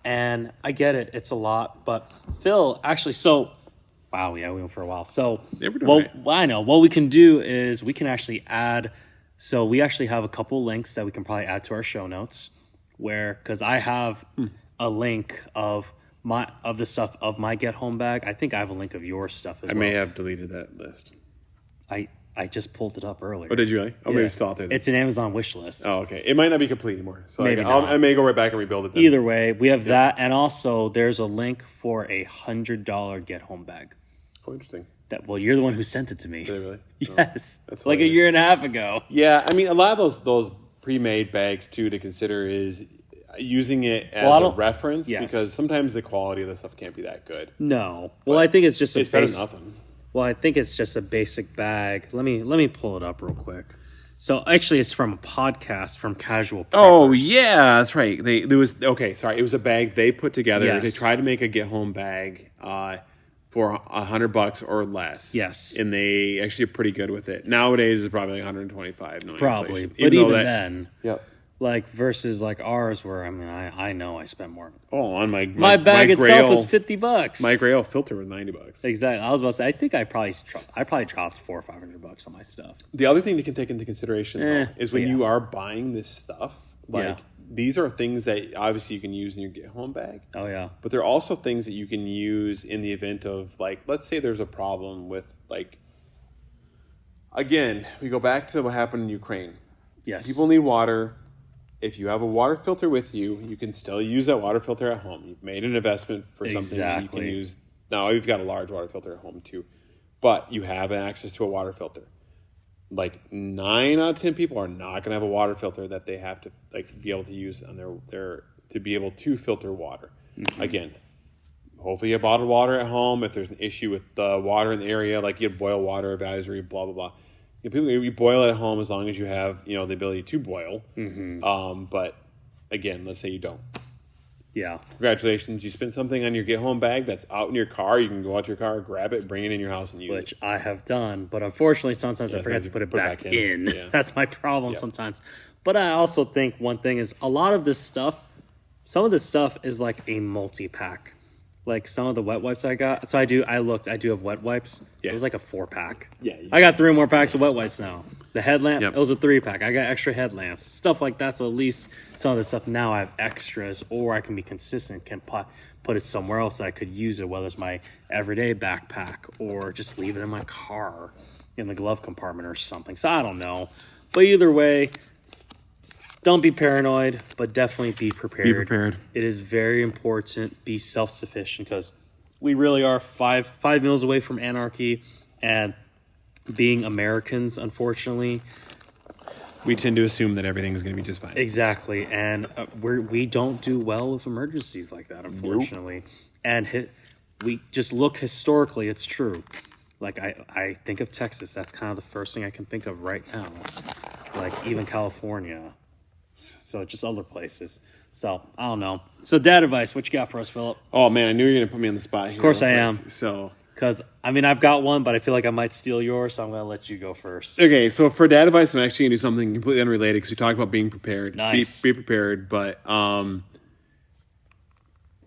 And I get it. It's a lot. But Phil, actually, we went for a while. So, I know. What we can do is we can actually add, so we actually have a couple links that we can probably add to our show notes because I have a link of the stuff of my get home bag. I think I have a link of your stuff as well. I may have deleted that list. I just pulled it up earlier. Oh, did you? Maybe it's still out there. It's an Amazon wish list. Oh, okay. It might not be complete anymore. So maybe not. I may go right back and rebuild it then. Either way, we have that, and also there's a link for a $100 get home bag. Oh, interesting. You're the one who sent it to me. Did I really? Yes. That's like a year and a half ago. Yeah, I mean, a lot of those pre-made bags too to consider is using it as a reference because sometimes the quality of the stuff can't be that good. No. Well, I think it's just better than nothing. Well, I think it's just a basic bag. Let me pull it up real quick. So actually, it's from a podcast from Casual Preppers. Oh yeah, that's right. It was a bag they put together. Yes. They tried to make a get home bag for $100 or less. Yes, and they actually are pretty good with it. Nowadays, it's probably like $125. Probably, inflation. but even then, yep. Like versus like ours, where I know I spent more. Oh, on my bag itself was $50. My Grail filter was $90. Exactly. I was about to say. I think I probably dropped $400 or $500 on my stuff. The other thing you can take into consideration though, is when you are buying this stuff, these are things that obviously you can use in your get home bag. Oh yeah. But they're also things that you can use in the event of let's say there's a problem with again, we go back to what happened in Ukraine. Yes. People need water. If you have a water filter with you, you can still use that water filter at home. You've made an investment for something that you can use. Now, you've got a large water filter at home too, but you have access to a water filter. 9 out of 10 people are not going to have a water filter that they have to be able to use on their to be able to filter water. Mm-hmm. Again, hopefully you have bottled water at home. If there's an issue with the water in the area, like you have boil water advisory, blah, blah, blah, People, you boil it at home as long as you have, the ability to boil. But again, let's say you don't. Yeah. Congratulations, you spent something on your get home bag that's out in your car. You can go out to your car, grab it, bring it in your house, and use Which it. I have done, but unfortunately, sometimes I forget to put it back in. Yeah. That's my problem sometimes. But I also think one thing is a lot of this stuff, some of this stuff is like a multi-pack. Like some of the wet wipes I got. So I do have wet wipes. Yeah. It was like a 4-pack. Yeah. I got 3 more packs of wet wipes now. The headlamp, Yep. it was a 3-pack. I got extra headlamps, stuff like that. So at least some of the stuff now I have extras, or I can be consistent, can put it somewhere else that I could use it, whether it's my everyday backpack or just leave it in my car in the glove compartment or something. So I don't know. But either way, don't be paranoid, but definitely be prepared. Be prepared. It is very important. Be self-sufficient, because we really are five meals away from anarchy, and being Americans, unfortunately, We tend to assume that everything is going to be just fine. exactly, and we don't do well with emergencies like that, unfortunately. And we just look historically; it's true. Like I think of Texas. That's kind of the first thing I can think of right now. Like even California. So just other places. So I don't know. So dad advice, what you got for us, Philip? Oh man, I knew you were going to put me on the spot here. Of course I am. So Because I've got one, but I feel like I might steal yours, so I'm going to let you go first. okay, so for dad advice, I'm actually going to do something completely unrelated because we talked about being prepared. Nice. Be prepared, but I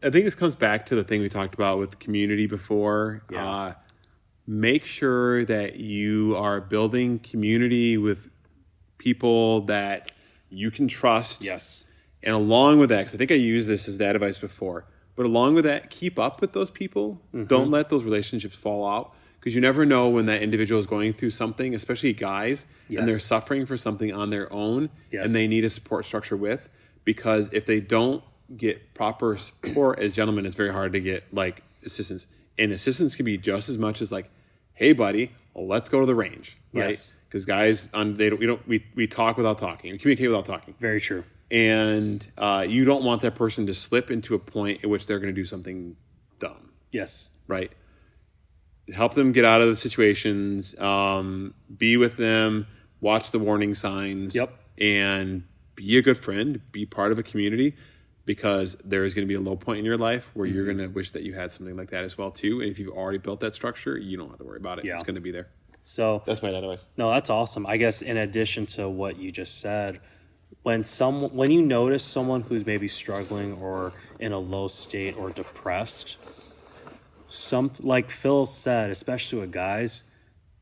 think this comes back to the thing we talked about with community before. Yeah. Make sure that you are building community with people that you can trust. Yes. And along with that, because I think I used this as dad advice before, but along with that, keep up with those people. Don't let those relationships fall out, because you never know when that individual is going through something, especially guys, and they're suffering for something on their own, and they need a support structure with. Because if they don't get proper support as gentlemen, it's very hard to get like assistance. And assistance can be just as much as like, hey buddy, let's go to the range, right? Yes. Because guys, we talk without talking, we communicate without talking. Very true. And you don't want that person to slip into a point in which they're going to do something dumb, Yes. right? Help them get out of the situations, be with them, watch the warning signs, and be a good friend, be part of a community, because there is going to be a low point in your life where you're going to wish that you had something like that as well too. And if you've already built that structure, you don't have to worry about it. It's going to be there. So that's my advice. No, that's awesome. I guess in addition to what you just said, when you notice someone who's maybe struggling or in a low state or depressed, like Phil said, especially with guys,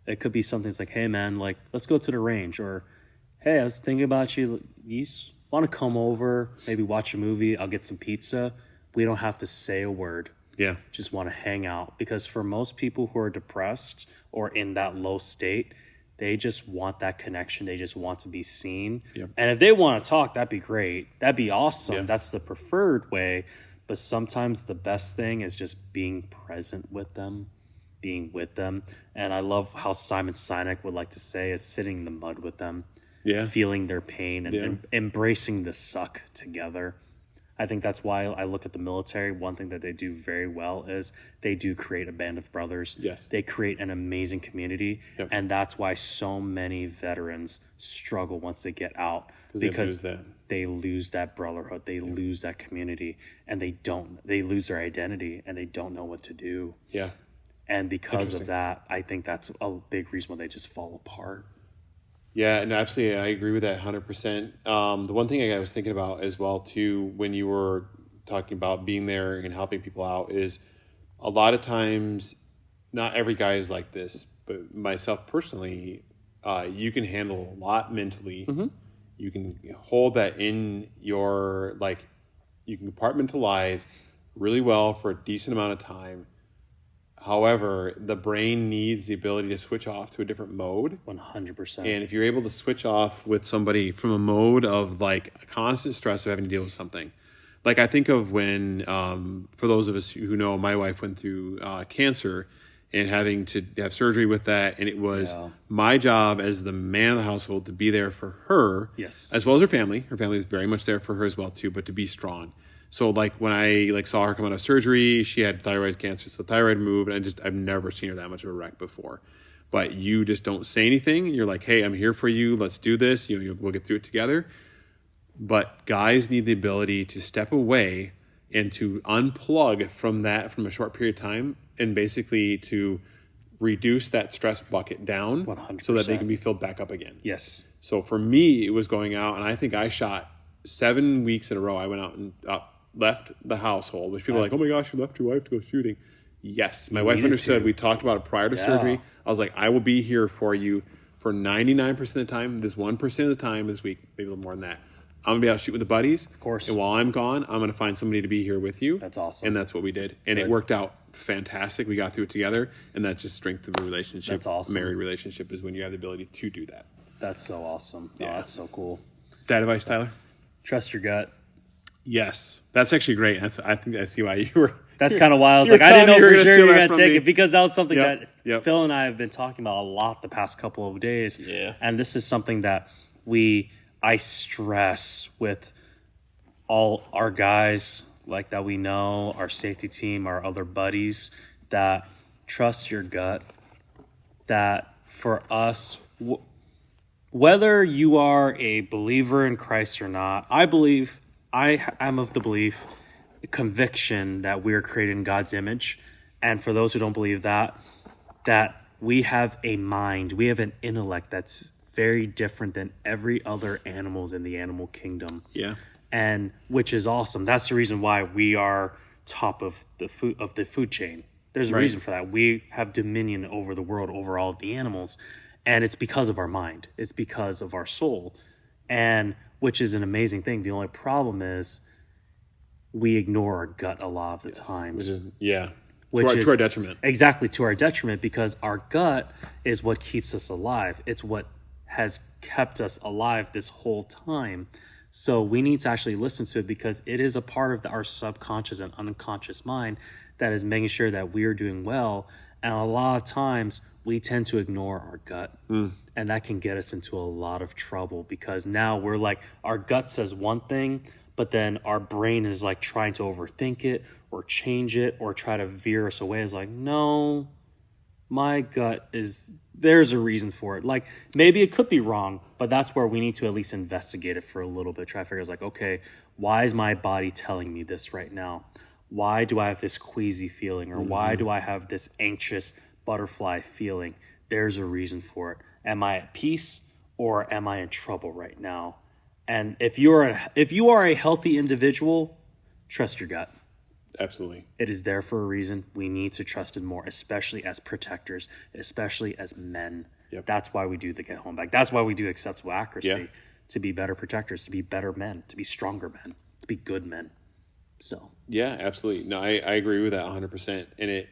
it could be something that's like, hey man, like let's go to the range, or hey, I was thinking about you. You want to come over, maybe watch a movie? I'll get some pizza. We don't have to say a word. Yeah. Just want to hang out, because for most people who are depressed or in that low state, they just want that connection. They just want to be seen. Yep. And if they want to talk, that'd be great. That'd be awesome. Yeah. That's the preferred way. But sometimes the best thing is just being present with them, being with them. And I love how Simon Sinek would like to say is sitting in the mud with them, feeling their pain and embracing the suck together. I think that's why I look at the military. One thing that they do very well is they do create a band of brothers. Yes. They create an amazing community. Yep. And that's why so many veterans struggle once they get out, because they lose that brotherhood. They lose that community, and they lose their identity, and they don't know what to do. Yeah. And because of that, I think that's a big reason why they just fall apart. Yeah, no, absolutely. I agree with that 100%. The one thing I was thinking about as well, too, when you were talking about being there and helping people out, is a lot of times, not every guy is like this, but myself personally, you can handle a lot mentally. Mm-hmm. You can hold that in your, you can compartmentalize really well for a decent amount of time. However, the brain needs the ability to switch off to a different mode. 100%. And if you're able to switch off with somebody from a mode of constant stress of having to deal with something. Like I think of when, for those of us who know, my wife went through cancer and having to have surgery with that. And it was my job as the man of the household to be there for her. Yes. As well as her family. Her family is very much there for her as well too, but to be strong. So when I saw her come out of surgery, she had thyroid cancer, so thyroid moved, and I've never seen her that much of a wreck before. but you just don't say anything. You're like, hey, I'm here for you. Let's do this. We'll get through it together. But guys need the ability to step away and to unplug from a short period of time, and basically to reduce that stress bucket down 100%. So that they can be filled back up again. Yes. So for me, it was going out, and I think I shot 7 weeks in a row. I went out and left the household, which people are like, oh my gosh, you left your wife to go shooting. Yes, my wife understood. We talked about it prior to surgery. I was like, I will be here for you for 99% of the time. This 1% of the time this week, maybe a little more than that. I'm going to be out shooting with the buddies. Of course. And while I'm gone, I'm going to find somebody to be here with you. That's awesome. And that's what we did. And it worked out fantastic. We got through it together. And that's just strength of a relationship. That's awesome. A married relationship is when you have the ability to do that. That's so awesome. Yeah. Oh, that's so cool. That advice, Tyler? Trust your gut. Yes. That's actually great. I think I see why you were. That's kind of why I was like, I didn't know for sure you were going to take it, because that was something that Phil and I have been talking about a lot the past couple of days. Yeah. And this is something that I stress with all our guys like that we know, our safety team, our other buddies, that trust your gut. That for us, whether you are a believer in Christ or not, I am of the belief, conviction that we are created in God's image. And for those who don't believe that we have a mind, we have an intellect that's very different than every other animals in the animal kingdom. Yeah. And which is awesome. That's the reason why we are top of the food chain. There's a reason for that. We have dominion over the world, over all of the animals, and it's because of our mind. It's because of our soul, and which is an amazing thing. The only problem is we ignore our gut a lot of the times. To our detriment. Exactly, to our detriment, because our gut is what keeps us alive. It's what has kept us alive this whole time. So we need to actually listen to it, because it is a part of our subconscious and unconscious mind that is making sure that we are doing well. And a lot of times we tend to ignore our gut. And that can get us into a lot of trouble, because now we're like, our gut says one thing, but then our brain is like trying to overthink it or change it or try to veer us away. It's like, no, my gut there's a reason for it. Like, maybe it could be wrong, but that's where we need to at least investigate it for a little bit. Try to figure out, like, okay, why is my body telling me this right now? Why do I have this queasy feeling? Or why do I have this anxious butterfly feeling? There's a reason for it. Am I at peace, or am I in trouble right now? And if you are a healthy individual, trust your gut. Absolutely. It is there for a reason. We need to trust it more, especially as protectors, especially as men. Yep. That's why we do the get home back. That's why we do acceptable accuracy, to be better protectors, to be better men, to be stronger men, to be good men. So. Yeah, absolutely. No, I agree with that 100%. And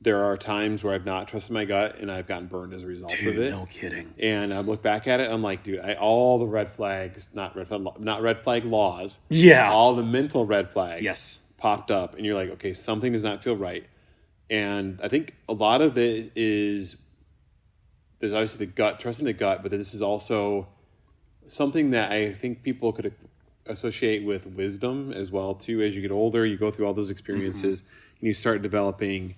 there are times where I've not trusted my gut, and I've gotten burned as a result of it. No kidding. And I look back at it, I'm like, dude, all the red flags, not red flag laws. Yeah. All the mental red flags. Yes. Popped up, and you're like, okay, something does not feel right. And I think a lot of it is, there's obviously the gut, trusting the gut, but this is also something that I think people could associate with wisdom as well too. As you get older, you go through all those experiences, and you start developing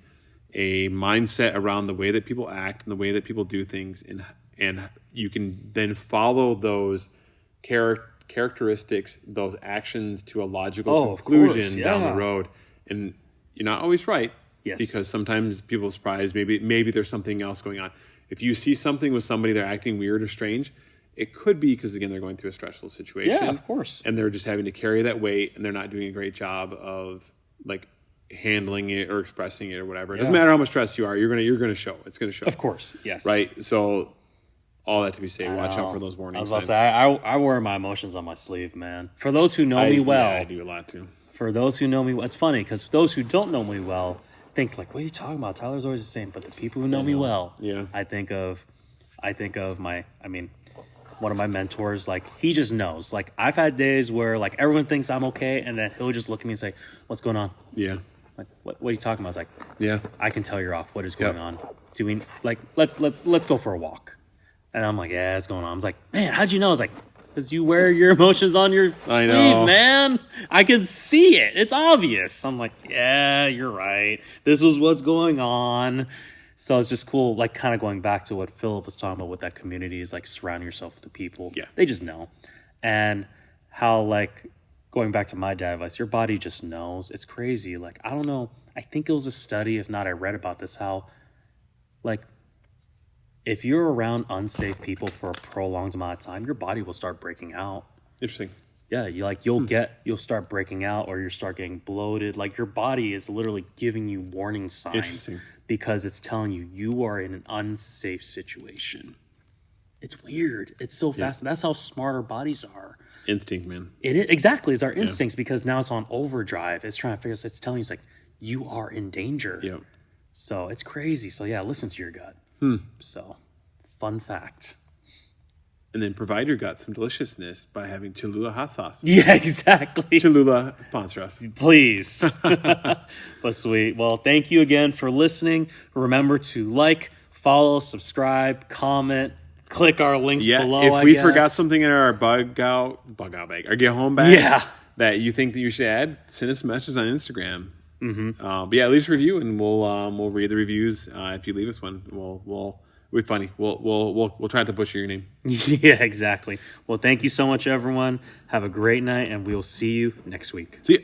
a mindset around the way that people act and the way that people do things, and you can then follow those characteristics, those actions, to a logical conclusion down the road. And you're not always right, because sometimes people are surprised. Maybe there's something else going on. If you see something with somebody, they're acting weird or strange, it could be because, again, they're going through a stressful situation. Yeah, of course. And they're just having to carry that weight, and they're not doing a great job of like handling it or expressing it or whatever. It doesn't matter how much stress you are, you're gonna show. It's gonna show. Of course, yes. Right. So all that to be said, watch out for those warning signs. I was about to say, I wear my emotions on my sleeve, man. For those who know me well, I do a lot too. For those who know me, it's funny because those who don't know me well think like, "What are you talking about? Tyler's always the same." But the people who know me well, I think of one of my mentors. Like, he just knows. Like, I've had days where like everyone thinks I'm okay, and then he'll just look at me and say, "What's going on?" Yeah. Like, what are you talking about? I was like, yeah, I can tell you're off. What is going on? Do we like let's go for a walk? And I'm like, yeah, it's going on. I was like, man, how'd you know? I was like, because you wear your emotions on your sleeve, man. I can see it. It's obvious. I'm like, yeah, you're right. This is what's going on. So it's just cool, like kind of going back to what Philip was talking about with that community is like surrounding yourself with the people. Yeah. They just know. And how like going back to my dad advice, your body just knows. It's crazy. Like, I don't know. I think it was a study, if not, I read about this, how like if you're around unsafe people for a prolonged amount of time, your body will start breaking out. Interesting. Yeah, you'll start breaking out or you start getting bloated. Like your body is literally giving you warning signs. Interesting. Because it's telling you are in an unsafe situation. It's weird. It's so fast. That's how smart our bodies are. Instinct, man. Exactly. It's our instincts because now it's on overdrive. It's trying to figure. It's telling you, it's like, you are in danger. Yep. So it's crazy. So yeah, listen to your gut. So, fun fact. And then provide your gut some deliciousness by having Cholula hot sauce. Yeah, exactly. Cholula, sponsor us. Please. But sweet. Well, thank you again for listening. Remember to like, follow, subscribe, comment, click our links below. If we forgot something in our bug out bag, our get home bag, that you think that you should add, send us a message on Instagram. But yeah, leave us a review, and we'll read the reviews. If you leave us one, we'll be funny. We'll try to butcher your name. Yeah, exactly. Well, thank you so much, everyone. Have a great night, and we will see you next week. See ya.